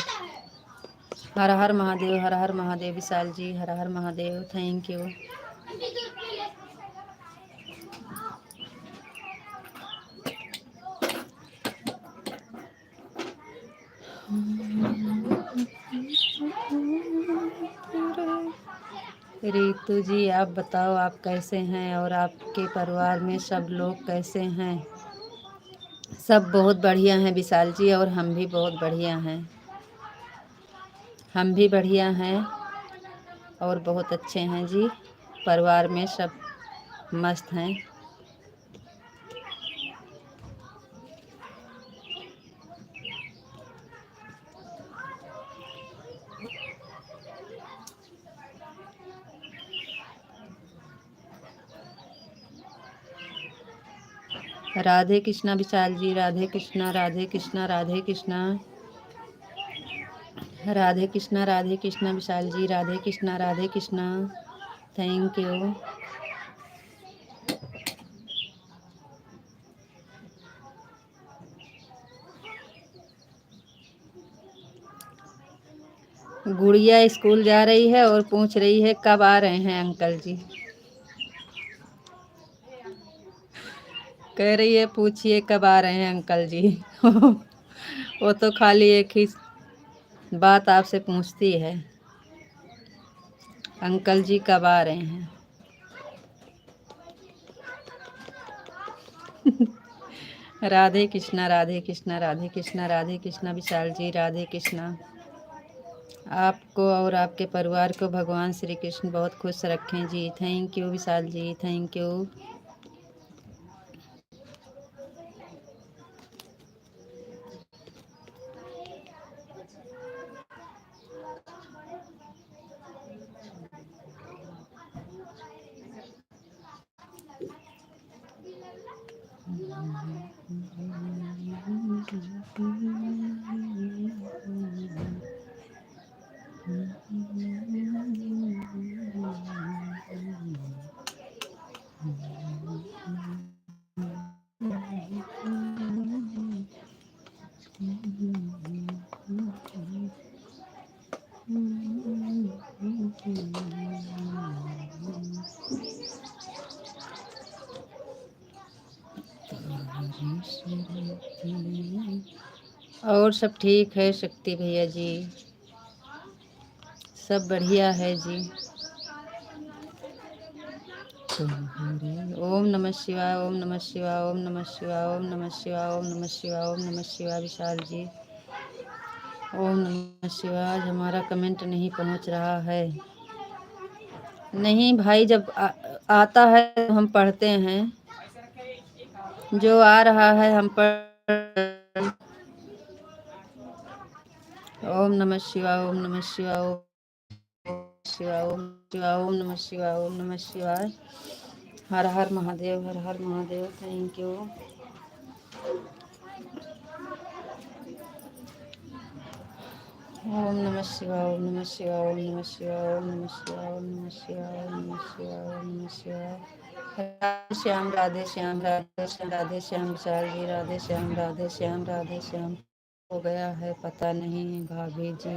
हर हर महादेव, हर हर महादेव विशाल जी, हर हर महादेव, थैंक यू। रितु जी आप बताओ आप कैसे हैं और आपके परिवार में सब लोग कैसे हैं? सब बहुत बढ़िया हैं विशाल जी, और हम भी बहुत बढ़िया हैं, हम भी बढ़िया हैं और बहुत अच्छे हैं जी। परिवार में सब मस्त हैं। राधे कृष्णा विशाल जी, राधे कृष्णा, राधे कृष्णा, राधे कृष्णा, राधे कृष्णा, राधे कृष्णा विशाल जी, राधे कृष्णा, राधे कृष्णा, थैंक यू। गुड़िया स्कूल जा रही है और पूछ रही है कब आ रहे हैं अंकल जी। कह रही है पूछिए कब आ रहे हैं अंकल जी। वो तो खाली एक ही बात आपसे पूछती है, अंकल जी कब आ रहे हैं। राधे कृष्णा, राधे कृष्णा, राधे कृष्णा, राधे कृष्णा विशाल जी, राधे कृष्णा। आपको और आपके परिवार को भगवान श्री कृष्ण बहुत खुश रखें जी। Thank you Vishal ji, thank you. और सब ठीक है शक्ति भैया जी, सब बढ़िया है जी। ओम नमः शिवाय, ओम नमः शिवाय, ओम नमः शिवाय, ओम नमः शिवाय, ओम नमः शिवाय, ओम नमः शिवाय विशाल जी। ओम नमः शिवाय। आज हमारा कमेंट नहीं पहुंच रहा है। नहीं भाई, जब आता है तो हम पढ़ते हैं, जो आ रहा है हम पढ़। ओम नमः शिवाय, ओम नमः शिवाय, ओम शिवाय, ओम शिवाय, ओम नमः शिवाय, ओम नमः शिवाय। हर हर महादेव, हर हर महादेव। Thank you. ओम नमः शिवाय, ओम नमः शिवाय, ओम नमः शिवाय, ओम नमः शिवाय, ओम नमः शिवाय, ओम नमः शिवाय, ओम नमः शिवाय। राधे श्याम, राधे श्याम, राधे श्याम, राधे श्याम विशाल जी, राधे श्याम, राधे श्याम, राधे श्याम। हो गया है पता नहीं भाभी जी,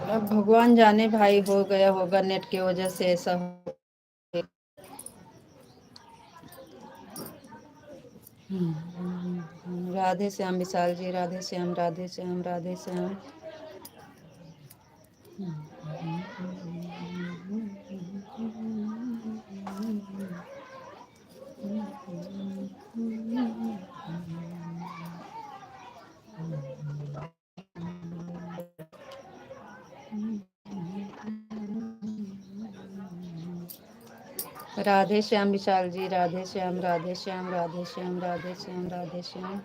अब भगवान जाने भाई, हो गया होगा नेट की वजह से ऐसा हो। राधे श्याम विशाल जी, राधे श्याम, राधे श्याम, राधे श्याम। राधे श्याम विशाल जी, राधे श्याम, राधे श्याम, राधे श्याम, राधे श्याम, राधे श्याम।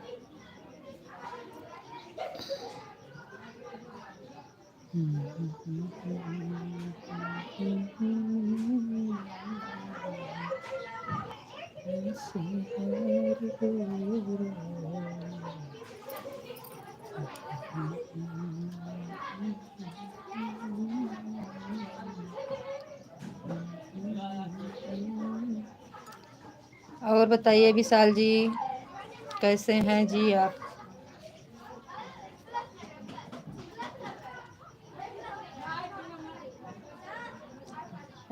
और बताइए विशाल जी, कैसे हैं जी आप?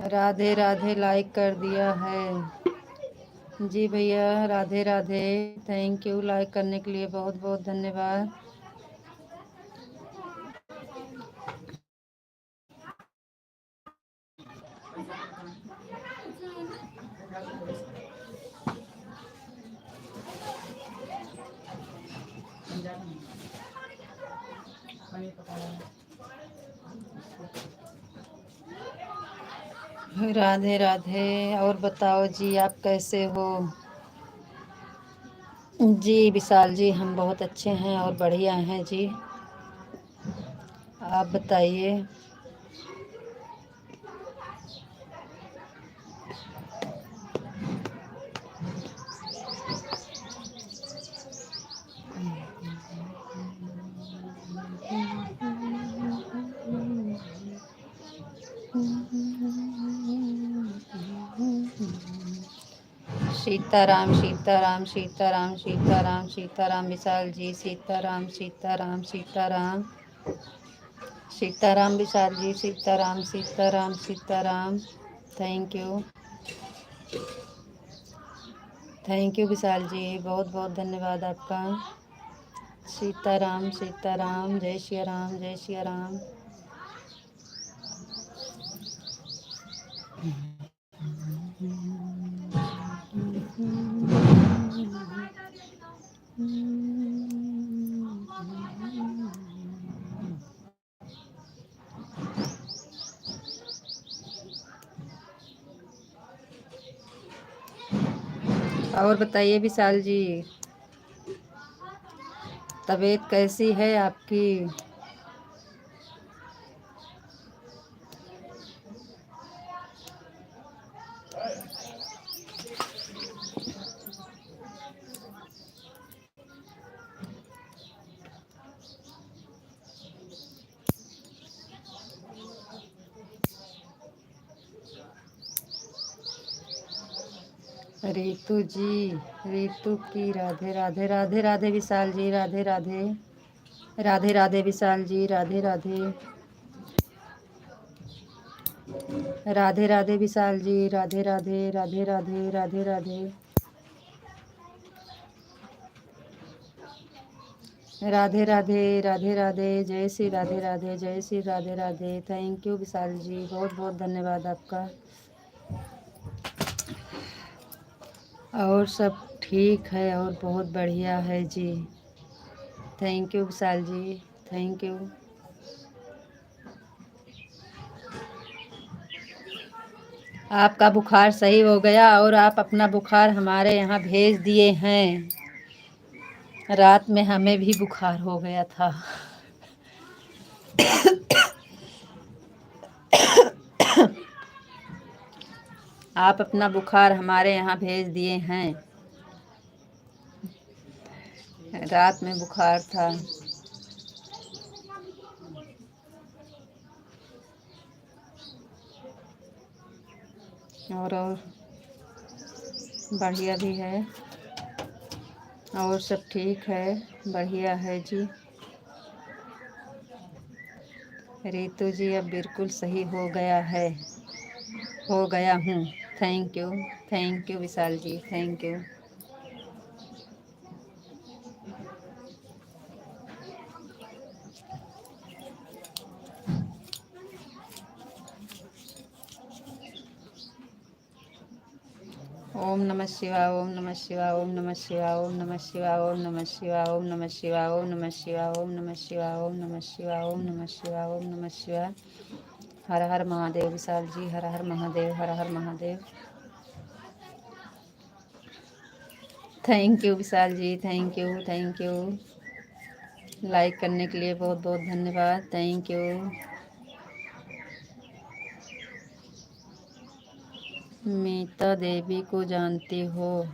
राधे राधे, लाइक कर दिया है जी भैया, Radhe Radhe. Thank you, like करने के लिए बहुत बहुत धन्यवाद। राधे राधे। और बताओ जी, आप कैसे हो? जी विशाल जी, हम बहुत अच्छे हैं और बढ़िया हैं जी। आप बताइए। Sitaram, Sitaram, Sitaram, Sitaram, Sitaram Vishal ji, Sitaram, Sitaram, Sitaram, Sitaram Vishal ji, Sitaram, Sitaram, Sitaram. Thank you, thank you Vishal ji, बहुत बहुत धन्यवाद आपका। सीताराम, सीताराम, जय श्री राम, जय श्री राम। और बताइए विशाल जी, तबीयत कैसी है आपकी? रितु जी, रितु की राधे राधे। राधे राधे विशाल जी, राधे राधे। राधे राधे विशाल जी, राधे राधे। राधे राधे विशाल जी, राधे राधे। राधे राधे, राधे राधे। राधे राधे, राधे राधे। जय श्री राधे राधे, जय श्री राधे राधे। थैंक यू विशाल जी, बहुत बहुत धन्यवाद आपका। और सब ठीक है और बहुत बढ़िया है जी। Thank you Vishal ji, thank you. आपका बुखार सही हो गया और आप अपना बुखार हमारे यहाँ भेज दिए हैं। रात में हमें भी बुखार हो गया था। आप अपना बुखार हमारे यहाँ भेज दिए हैं। रात में बुखार था। और बढ़िया भी है और सब ठीक है, बढ़िया है जी। रितु जी अब बिल्कुल सही हो गया है, हो गया हूँ। Thank you Vishal ji, thank you. ओम नमः शिवाय, ओम नमः शिवाय, ओम नमः शिवाय, ओम नमः शिवाय, ओम नमः शिवाय, ओम नमः शिवाय, ओम नमः शिवाय, ओम नमः शिवाय, ओम नमः शिवाय, ओम नमः शिवाय, ओम नमः शिवाय। हर हर महादेव विशाल जी, हर हर महादेव, हर हर Mahadev. Thank you Vishal ji, thank you, thank you. Like करने के लिए बहुत बहुत धन्यवाद, थैंक यू। मीता देवी को जानती हो?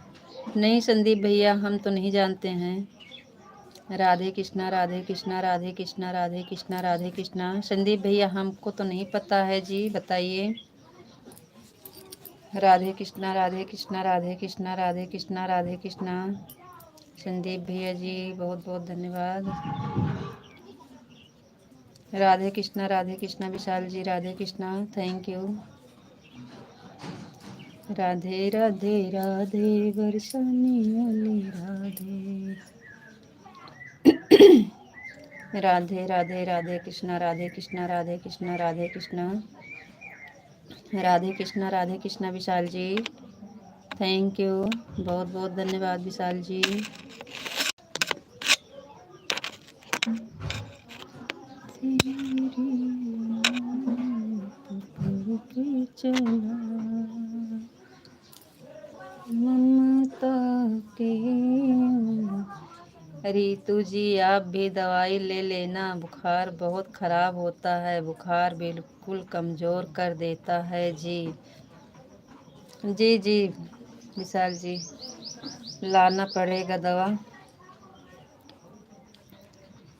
नहीं संदीप भैया, हम तो नहीं जानते हैं। राधे कृष्णा, राधे कृष्णा, राधे कृष्णा, राधे कृष्णा, राधे कृष्णा। संदीप भैया हमको तो नहीं पता है जी, बताइए। राधे कृष्णा, राधे कृष्णा, राधे कृष्णा, राधे कृष्णा, राधे कृष्णा। संदीप भैया जी बहुत बहुत धन्यवाद। राधे कृष्णा विशाल जी, राधे कृष्णा, थैंक यू। राधे राधे, राधे बरसाने वाली राधे। राधे राधे, राधे कृष्णा, राधे कृष्णा, राधे कृष्णा, राधे कृष्णा। राधे कृष्णा विशाल जी, थैंक यू, बहुत बहुत धन्यवाद विशाल जी। ममता के रितु जी आप भी दवाई ले लेना, बुखार बहुत ख़राब होता है, बुखार बिल्कुल कमज़ोर कर देता है जी। जी जी विशाल जी, लाना पड़ेगा दवा।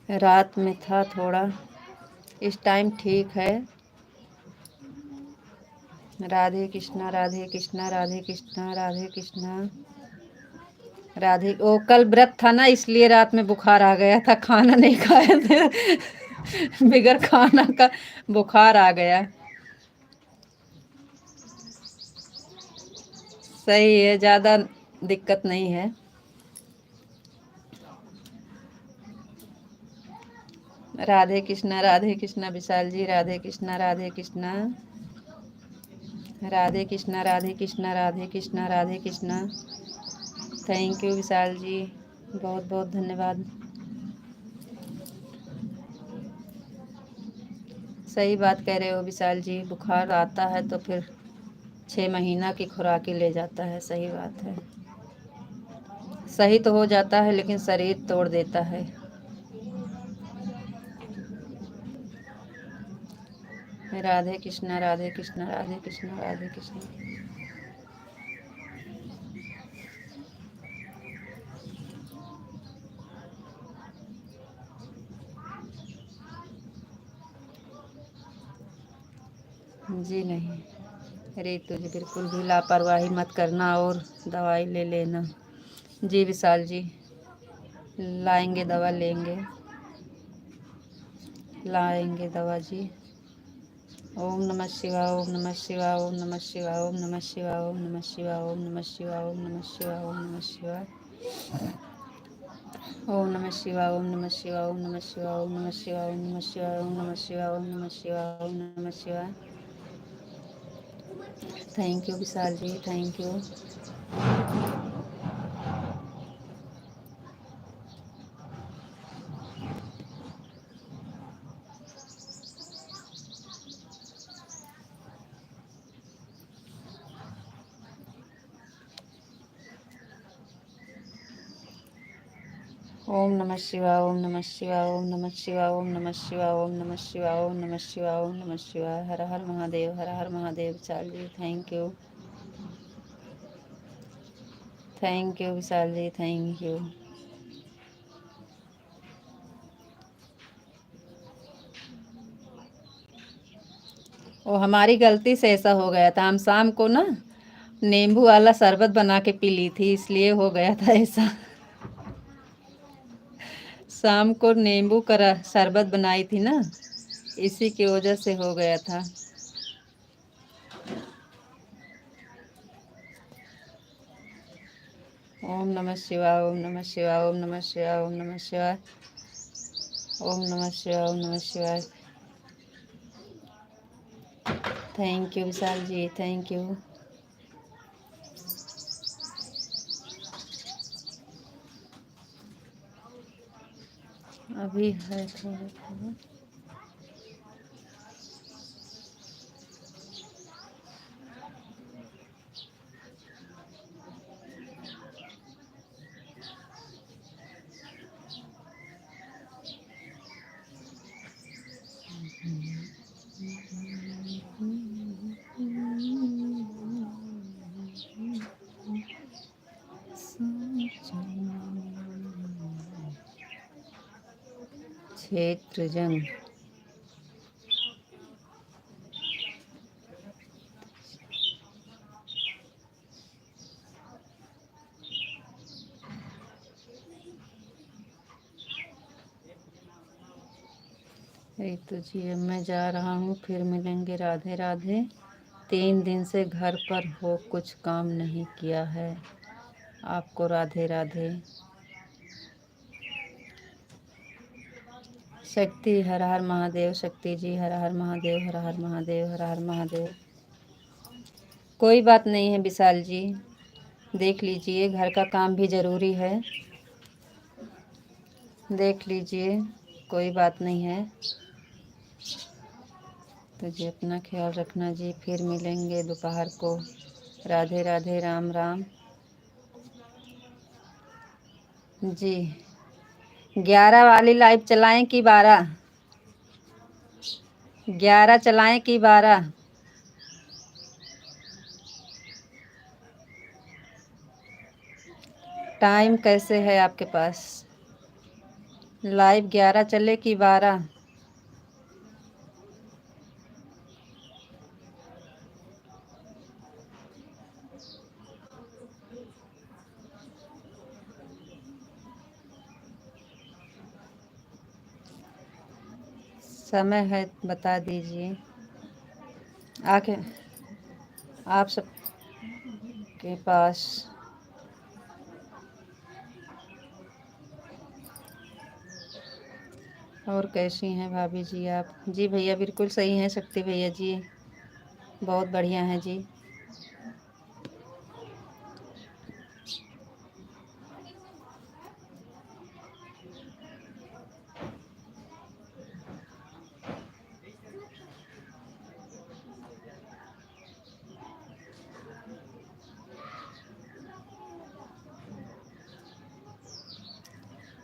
रात में था थोड़ा, इस टाइम ठीक है। राधे कृष्णा, राधे कृष्णा, राधे कृष्णा, राधे कृष्णा। राधे, ओ कल व्रत था ना, इसलिए रात में बुखार आ गया था, खाना नहीं खाया था। बिगर खाना का बुखार आ गया। सही है, ज़्यादा दिक्कत नहीं है। राधे कृष्णा विशाल जी, राधे कृष्णा, राधे कृष्णा। राधे कृष्णा, राधे कृष्णा, राधे कृष्णा, राधे कृष्णा। थैंक यू विशाल जी, बहुत बहुत धन्यवाद। सही बात कह रहे हो विशाल जी, बुखार आता है तो फिर 6 महीना की खुराकी ले जाता है, सही बात है। सही तो हो जाता है लेकिन शरीर तोड़ देता है। राधे कृष्णा राधे कृष्णा राधे कृष्णा राधे कृष्णा। जी नहीं रितु जी, बिल्कुल भी लापरवाही मत करना और दवाई ले लेना। जी विशाल जी, लाएंगे दवा, लाएंगे दवा जी। ओम नमः शिवाय ओम नमः शिवाय ओम नमः शिवाय ओम नमः शिवाय ओम नमः शिवाय ओम नमः शिवाय ओम नमः शिवाय ओम नमः शिवाय ओम नमः शिवाय ओम नमः शिवाय ओम नमः शिवाय ओम नमः शिवाय ओम नमः शिवाय ओम नमः शिवाय ओम नमः शिवाय ओम नमः शिवाय। Thank you Vishal ji, thank you. ओम नमः शिवाय ओम नमः शिवाय ओम नमः शिवाय ओम नमः शिवाय ओम नमः शिवाय ओम नमः शिवाय ओम नमः शिवाय। हर हर महादेव, हर हर Mahadev. Vishal ji thank you, thank you Vishal ji, thank you. वो हमारी गलती से ऐसा हो गया था। हम शाम को ना नींबू वाला शरबत बना के पी ली थी, इसलिए हो गया था ऐसा। शाम को नींबू का शरबत बनाई थी ना, इसी की वजह से हो गया था। ओम नमः शिवाय ओम नमः शिवाय ओम नमः शिवाय ओम नमः शिवाय ओम नमः शिवाय ओम नमः शिवाय। Thank you Vishal ji, thank you. अभी है थोड़ा थोड़ा। क्षेत्र जन तो जी, अब मैं जा रहा हूँ, फिर मिलेंगे। राधे राधे। 3 दिन से घर पर हो, कुछ काम नहीं किया है। आपको राधे राधे। शक्ति, हर हर महादेव। शक्ति जी, हर हर महादेव, हर हर महादेव, हर हर महादेव। कोई बात नहीं है विशाल जी, देख लीजिए, घर का काम भी ज़रूरी है, देख लीजिए, कोई बात नहीं है। तो जी अपना ख्याल रखना जी, फिर मिलेंगे दोपहर को। राधे राधे, राम राम जी। 11 वाली लाइव चलाएं कि 12? 11 चलाएं कि 12? टाइम कैसे है आपके पास? लाइव 11 चले कि 12? समय है बता दीजिए। आके आप सब के पास। और कैसी हैं भाभी जी आप? जी भैया बिल्कुल सही हैं शक्ति भैया जी, बहुत बढ़िया हैं जी।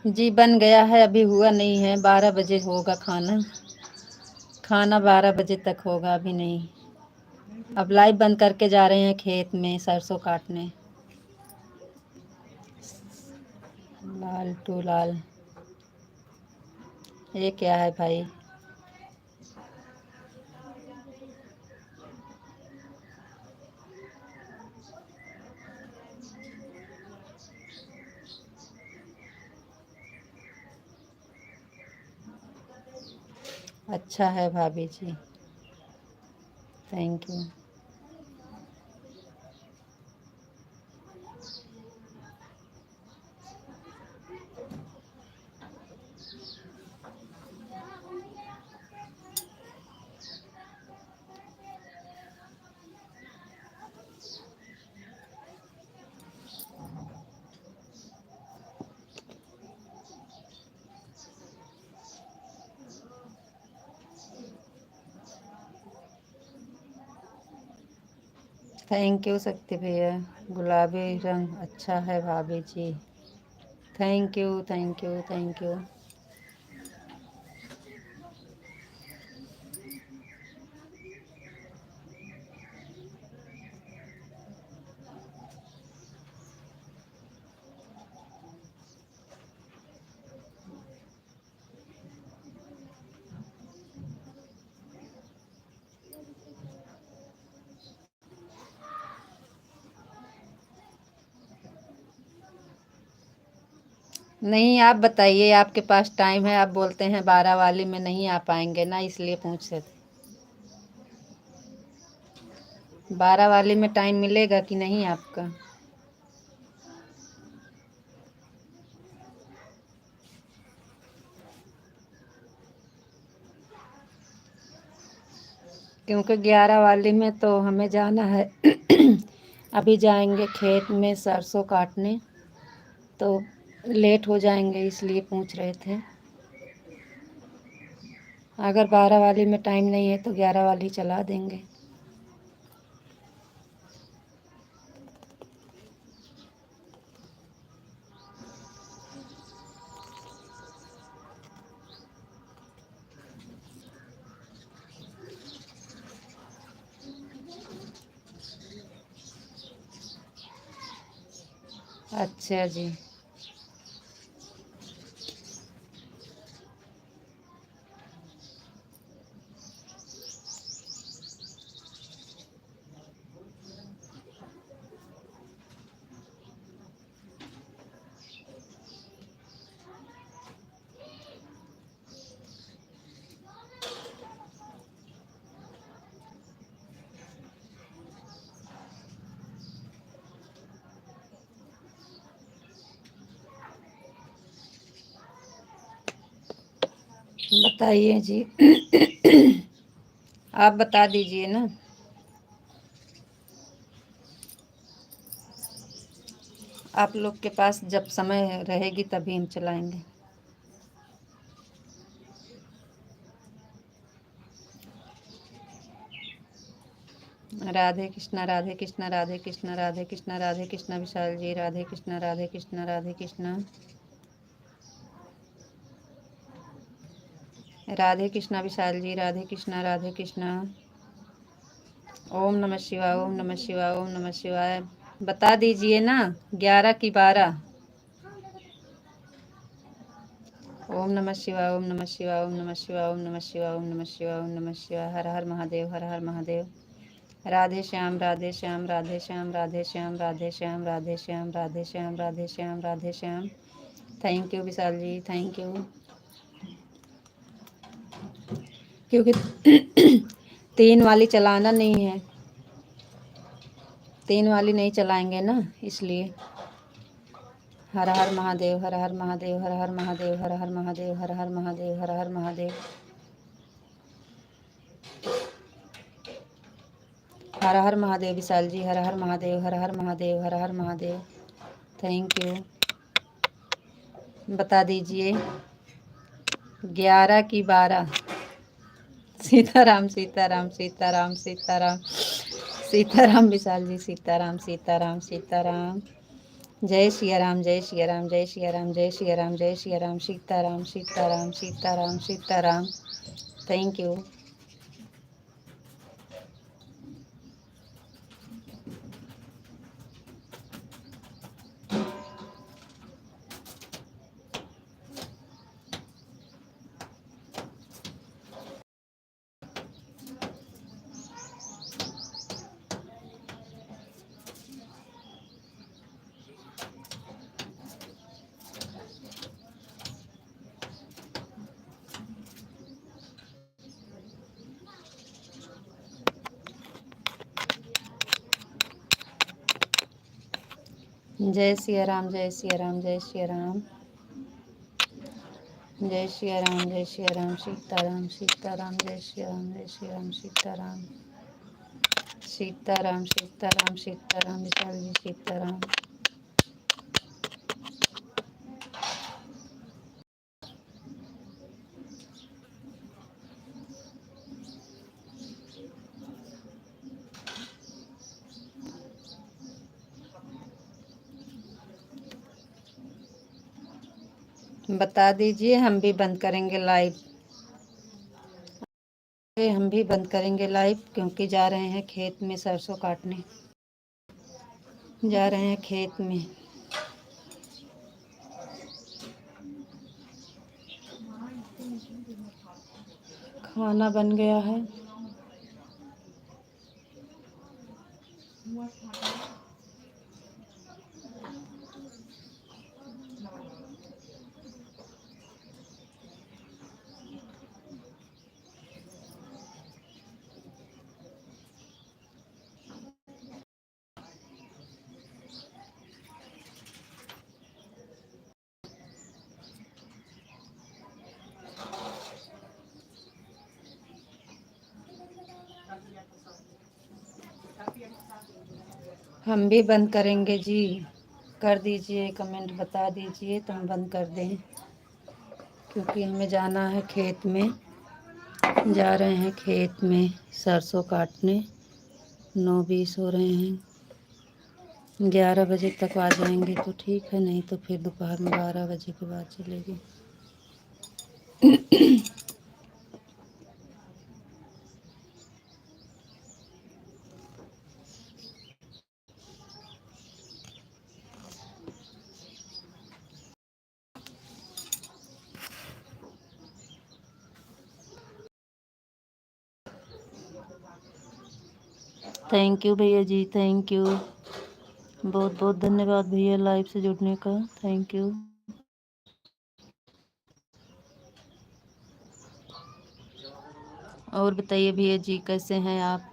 जी बन गया है, अभी हुआ नहीं है, 12 बजे होगा खाना। खाना 12 बजे तक होगा, अभी नहीं। अब लाइव बंद करके जा रहे हैं खेत में सरसों काटने। लाल टू लाल, ये क्या है भाई? अच्छा है भाभी जी, thank you. Thank you Shakti भैया, गुलाबी रंग अच्छा है भाभी जी, thank you thank you thank you. नहीं आप बताइए, आपके पास टाइम है? आप बोलते हैं 12 वाली में नहीं आ पाएंगे ना, इसलिए पूछ रहे थे। 12 वाली में टाइम मिलेगा कि नहीं आपका? क्योंकि 11 वाली में तो हमें जाना है अभी जाएंगे खेत में सरसों काटने, तो लेट हो जाएंगे, इसलिए पूछ रहे थे। अगर 12 वाली में टाइम नहीं है तो 11 वाली चला देंगे। अच्छा जी, बताइए जी आप बता दीजिए ना। आप लोग के पास जब समय रहेगी तभी हम चलाएंगे। राधे कृष्णा राधे कृष्णा राधे कृष्णा राधे कृष्णा राधे कृष्णा विशाल जी, राधे कृष्णा राधे कृष्णा राधे कृष्णा राधे कृष्णा विशाल जी, राधे कृष्णा राधे कृष्णा। ओम नमः शिवाय ओम नमः शिवाय ओम नमः शिवाय। बता दीजिए ना 11 की 12। ओम नमः शिवाय ओम नमः शिवाय ओम नमः शिवाय ओम नमः शिवाय ओम नमः शिवाय ओम नमः शिवाय। हर हर महादेव हर हर Mahadev. Radhe Shyam Radhe Shyam Radhe Shyam Radhe Shyam Radhe Shyam Radhe Shyam Radhe Shyam Radhe Shyam Radhe Shyam. Thank you Vishal ji, thank you. क्योंकि 3 वाली चलाना नहीं है, 3 वाली नहीं चलाएंगे ना, इसलिए। हर हर महादेव हर हर महादेव हर हर महादेव हर हर महादेव हर हर महादेव हर हर महादेव। हर हर महादेव विशाल जी, हर हर महादेव हर हर महादेव हर हर महादेव। Thank you. बता दीजिए 11 की 12। सीताराम सीताराम सीताराम सीताराम सीताराम विशाल जी, सीताराम सीताराम सीताराम। जय सिया राम, जय सिया राम, जय सिया राम, जय सिया राम, जय सिया राम, सीताराम सीताराम सीताराम सीताराम। Thank you. जय सिया राम, जय सिया राम, जय सिया राम, जय सिया राम, जय सिया राम, सीताराम सीताराम, जय सिया राम, जय सिया राम, सीताराम सीताराम सीताराम सीताराम, विशाल जी सीताराम। बता दीजिए, हम भी बंद करेंगे लाइव। हम भी बंद करेंगे लाइव क्योंकि जा रहे हैं खेत में सरसों काटने, जा रहे हैं खेत में। खाना बन गया है। हम भी बंद करेंगे जी, कर दीजिए कमेंट, बता दीजिए तो हम बंद कर दें क्योंकि हमें जाना है खेत में, जा रहे हैं खेत में सरसों काटने। 9:20 हो रहे हैं, 11 बजे तक आ जाएंगे तो ठीक है, नहीं तो फिर दोपहर में 12 बजे के बाद चलेगी। थैंक यू भैया जी, थैंक यू, बहुत बहुत धन्यवाद भैया लाइव से जुड़ने का, थैंक यू। और बताइए भैया जी, कैसे हैं आप?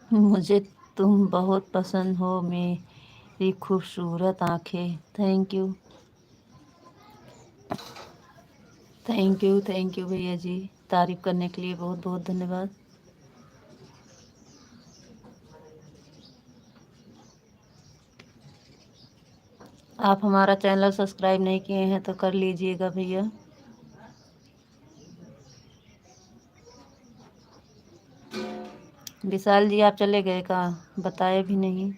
मुझे तुम बहुत पसंद हो, मेरी खूबसूरत आंखें। थैंक यू, थैंक यू भैया जी, तारीफ करने के लिए बहुत बहुत धन्यवाद। आप हमारा चैनल सब्सक्राइब नहीं किए हैं तो कर लीजिएगा भैया। विशाल जी आप चले गए कहाँ, बताए भी नहीं।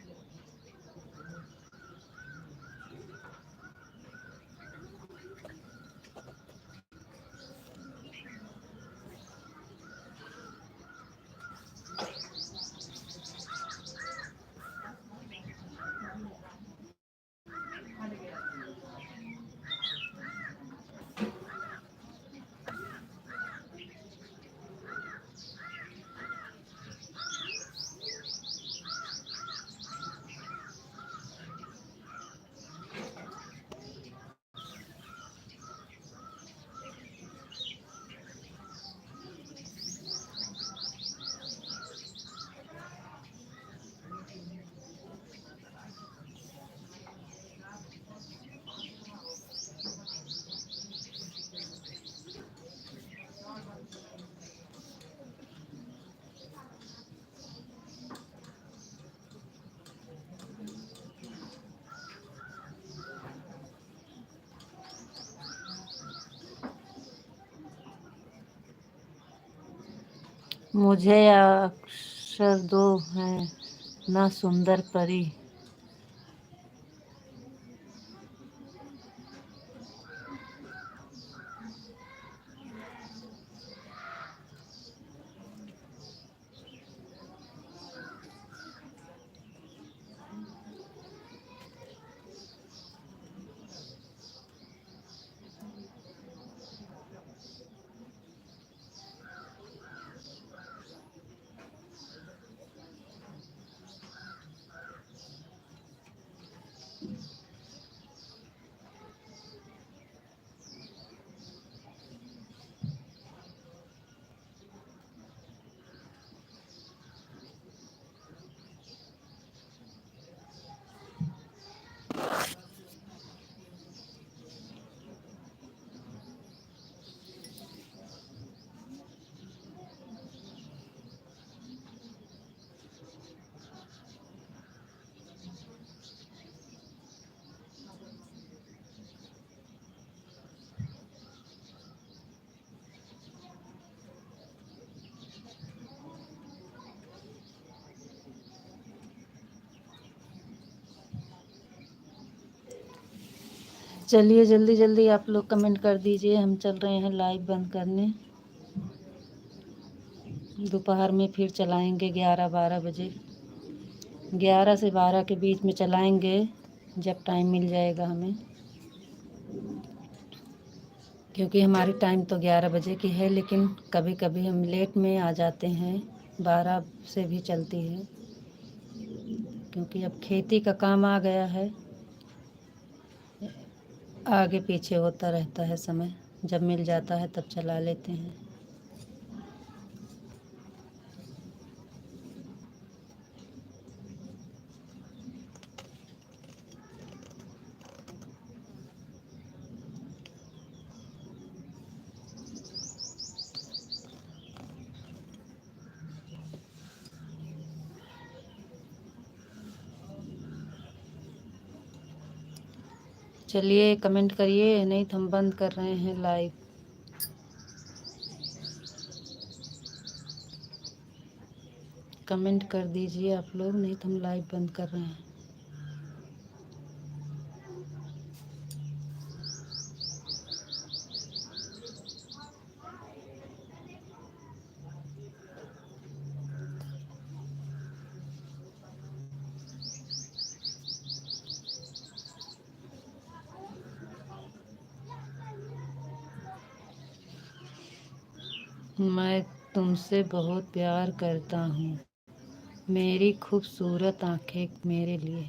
मुझे अक्षर दो है ना सुंदर परी। चलिए जल्दी जल्दी आप लोग कमेंट कर दीजिए, हम चल रहे हैं लाइव बंद करने। दोपहर में फिर चलाएंगे 11-12 बजे, 11 से 12 के बीच में चलाएंगे जब टाइम मिल जाएगा हमें, क्योंकि हमारी टाइम तो 11 बजे की है, लेकिन कभी कभी हम लेट में आ जाते हैं, 12 से भी चलती है, क्योंकि अब खेती का काम आ गया है, आगे पीछे होता रहता है समय, जब मिल जाता है तब चला लेते हैं। चलिए कमेंट करिए, नहीं तो हम बंद कर रहे हैं लाइव। कमेंट कर दीजिए आप लोग, नहीं तो हम लाइव बंद कर रहे हैं। मैं तुमसे बहुत प्यार करता हूँ, मेरी खूबसूरत आँखें मेरे लिए।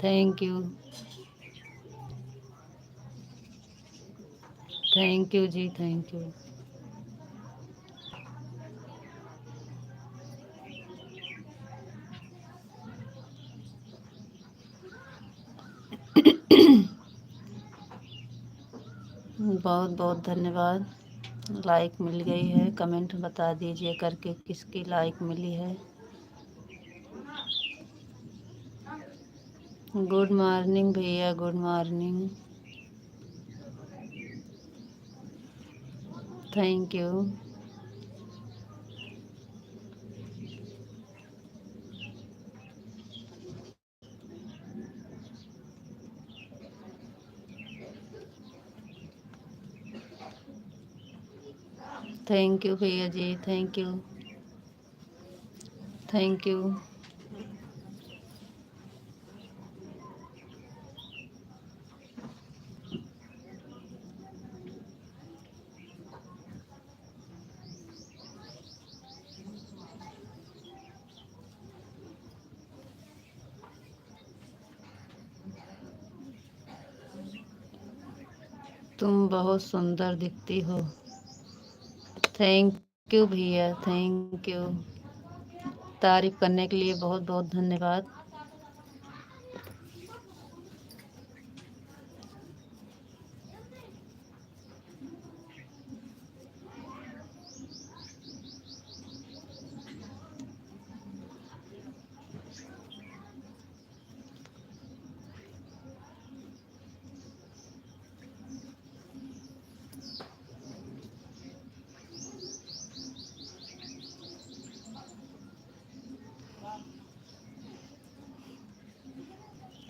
Thank you, thank you ji, thank you. बहुत बहुत धन्यवाद। लाइक मिल गई है, कमेंट बता दीजिए करके किसकी लाइक मिली है। गुड मॉर्निंग भैया, good morning. Thank you. Thank you भैया जी, थैंक यू, थैंक यू। तुम बहुत सुंदर दिखती हो। थैंक यू भैया, थैंक यू। तारीफ करने के लिए बहुत बहुत धन्यवाद।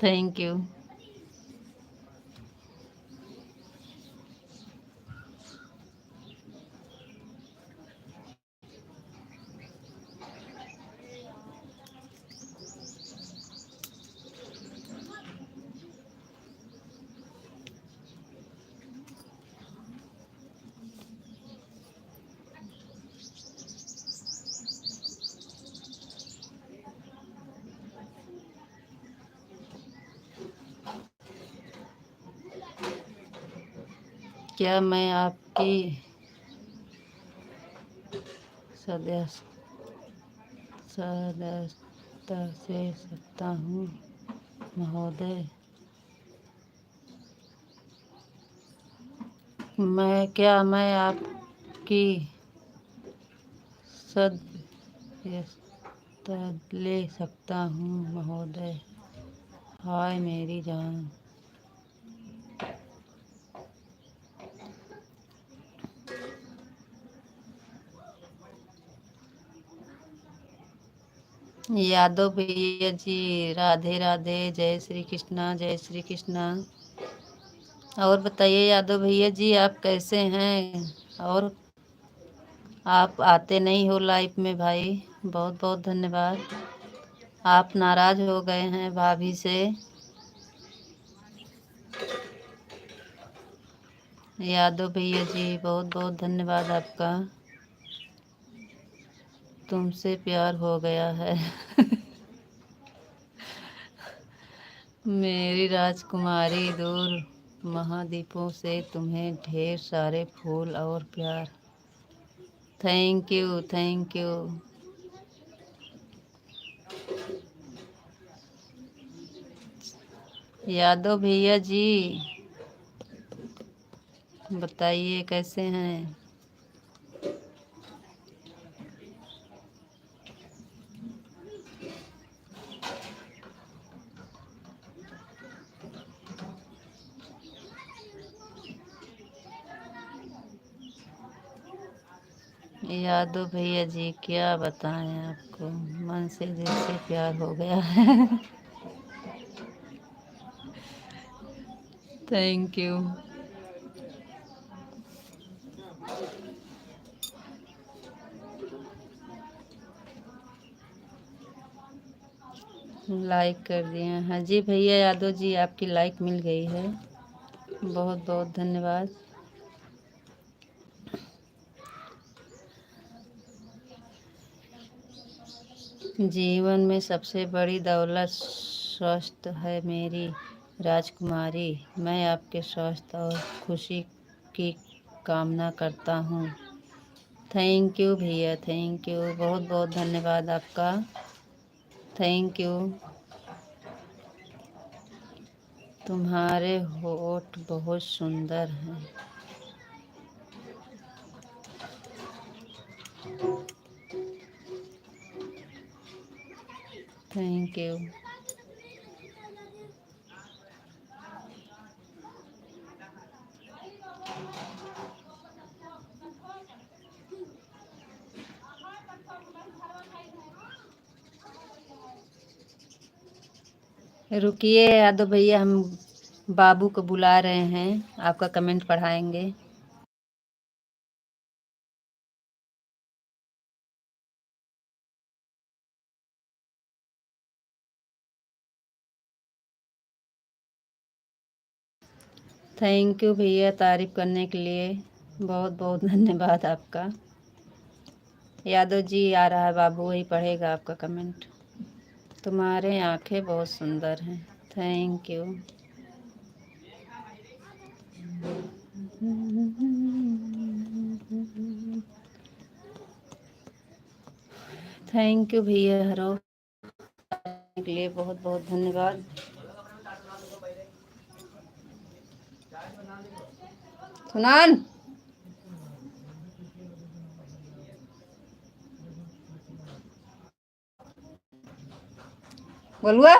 Thank you. क्या मैं आपकी सदस्य सदस्यता से सकता हूँ महोदय? मैं आपकी सदस्यता ले सकता हूँ महोदय? हाय मेरी जान। यादव भैया जी, राधे राधे, जय श्री कृष्णा, जय श्री कृष्णा। और बताइए यादव भैया जी, आप कैसे हैं? और आप आते नहीं हो लाइफ में भाई, बहुत बहुत धन्यवाद। आप नाराज हो गए हैं भाभी से। यादव भैया जी, बहुत बहुत धन्यवाद आपका। तुमसे प्यार हो गया है। मेरी राजकुमारी, दूर महाद्वीपों से तुम्हें ढेर सारे फूल और प्यार। Thank you, thank you. Yadav भैया जी, बताइए कैसे हैं? यादव भैया जी, क्या बताएं आपको, मन से दिल से प्यार हो गया है। Thank you. लाइक कर दिए हैं जी भैया। यादव जी, आपकी लाइक मिल गई है, बहुत बहुत धन्यवाद। जीवन में सबसे बड़ी दौलत स्वस्थ है मेरी राजकुमारी। मैं आपके स्वास्थ्य और खुशी की कामना करता हूँ। थैंक यू भैया, थैंक यू, बहुत बहुत धन्यवाद आपका। Thank you. तुम्हारे होठ बहुत सुंदर हैं। Thank you. रुकिए यादव भैया, हम बाबू को बुला रहे हैं, आपका कमेंट पढ़ाएंगे। थैंक यू भैया, तारीफ करने के लिए बहुत बहुत धन्यवाद आपका। यादव जी आ रहा है बाबू, वही पढ़ेगा आपका कमेंट। तुम्हारे आंखें बहुत सुंदर हैं। Thank you. थैंक यू भैया, हरो के लिए बहुत बहुत धन्यवाद। सुनान बोलुआ।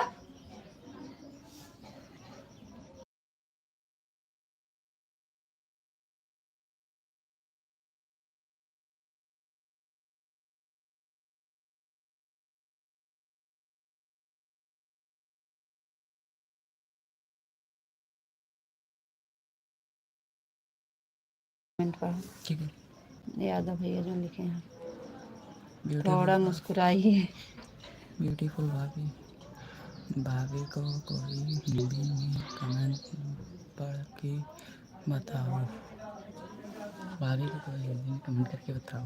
कमेंट पढ़ो। ठीक है। यादव भैया जो लिखे हैं, ब्यूटीफुल थोड़ा मुस्कुराइए। ब्यूटीफुल भाभी, भाभी को कोई हिंदी में कमेंट पढ़ के बताओ। भाभी को कोई हिंदी में कमेंट करके बताओ।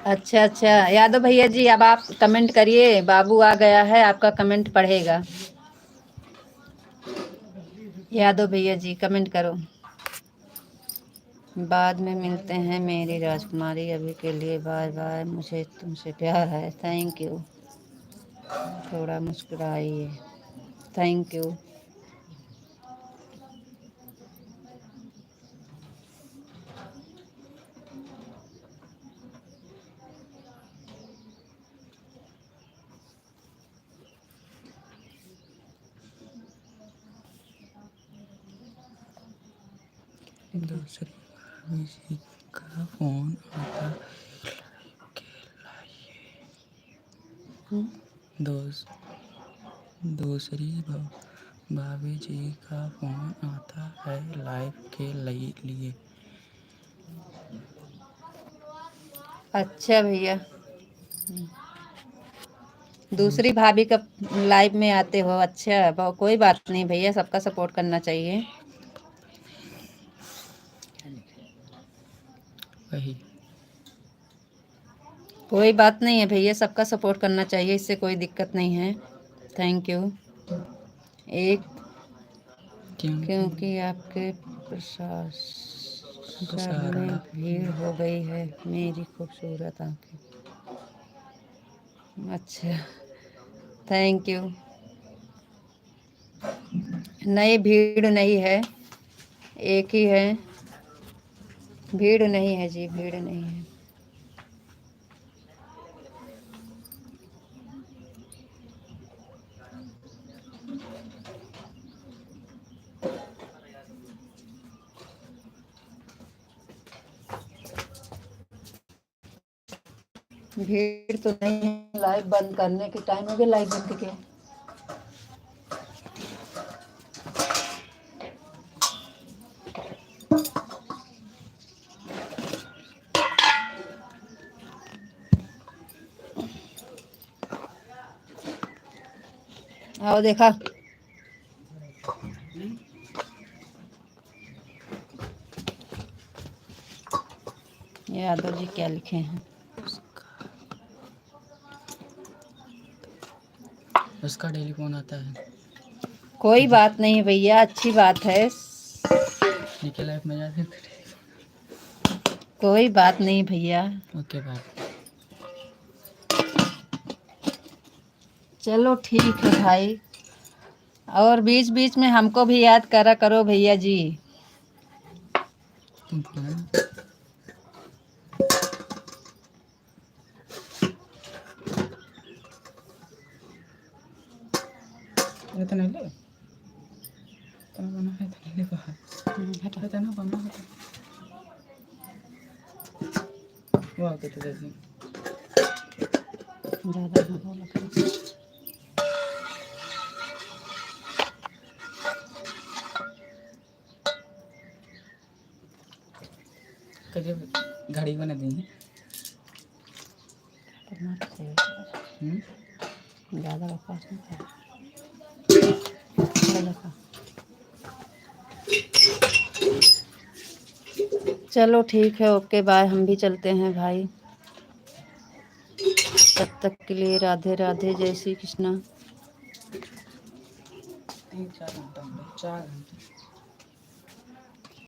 अच्छा अच्छा यादव भैया जी, अब आप कमेंट करिए, बाबू आ गया है, आपका कमेंट पढ़ेगा। यादव भैया जी कमेंट करो। बाद में मिलते हैं मेरी राजकुमारी, अभी के लिए बाय बाय, मुझे तुमसे प्यार है। Thank you. थोड़ा मुस्कुराइए। Thank you. दूसरी भाभी जी का फोन आता के लाइए। दूसरी भाभी जी का फोन आता है लाइव के लिए। अच्छा भैया, दूसरी भाभी का लाइव में आते हो? अच्छा, कोई बात नहीं भैया, सबका सपोर्ट करना चाहिए। वही कोई बात नहीं है भैया, सबका सपोर्ट करना चाहिए, इससे कोई दिक्कत नहीं है। Thank you. एक क्योंकि आपके प्रसाद में भीड़ हो गई है मेरी खूबसूरत आंखें। अच्छा, थैंक यू। नहीं, भीड़ नहीं है, एक ही है। भीड़ नहीं है जी, भीड़ नहीं है। भीड़ तो नहीं है। लाइव बंद करने के टाइम हो गया, लाइव बंद किया। आओ देखा, यादव जी क्या लिखे हैं? उसका डेली फोन आता है। कोई बात नहीं भैया, अच्छी बात है। निकल लाइफ में जाते। कोई बात नहीं भैया। Okay bye. चलो ठीक है भाई, और बीच बीच में हमको भी याद करा करो भैया जी। तुम फोन इतना ले तो बना है, इतना ले बाहर इतना बना है। वाह कितने जैसे ज़्यादा ना बोला करो। कभी घड़ी बना देंगे। ज़्यादा बकवास नहीं कर। चलो ठीक है, ओके बाय, हम भी चलते हैं भाई। तब तक के लिए राधे राधे, जय श्री कृष्णा। 4 घंटा 4 घंटे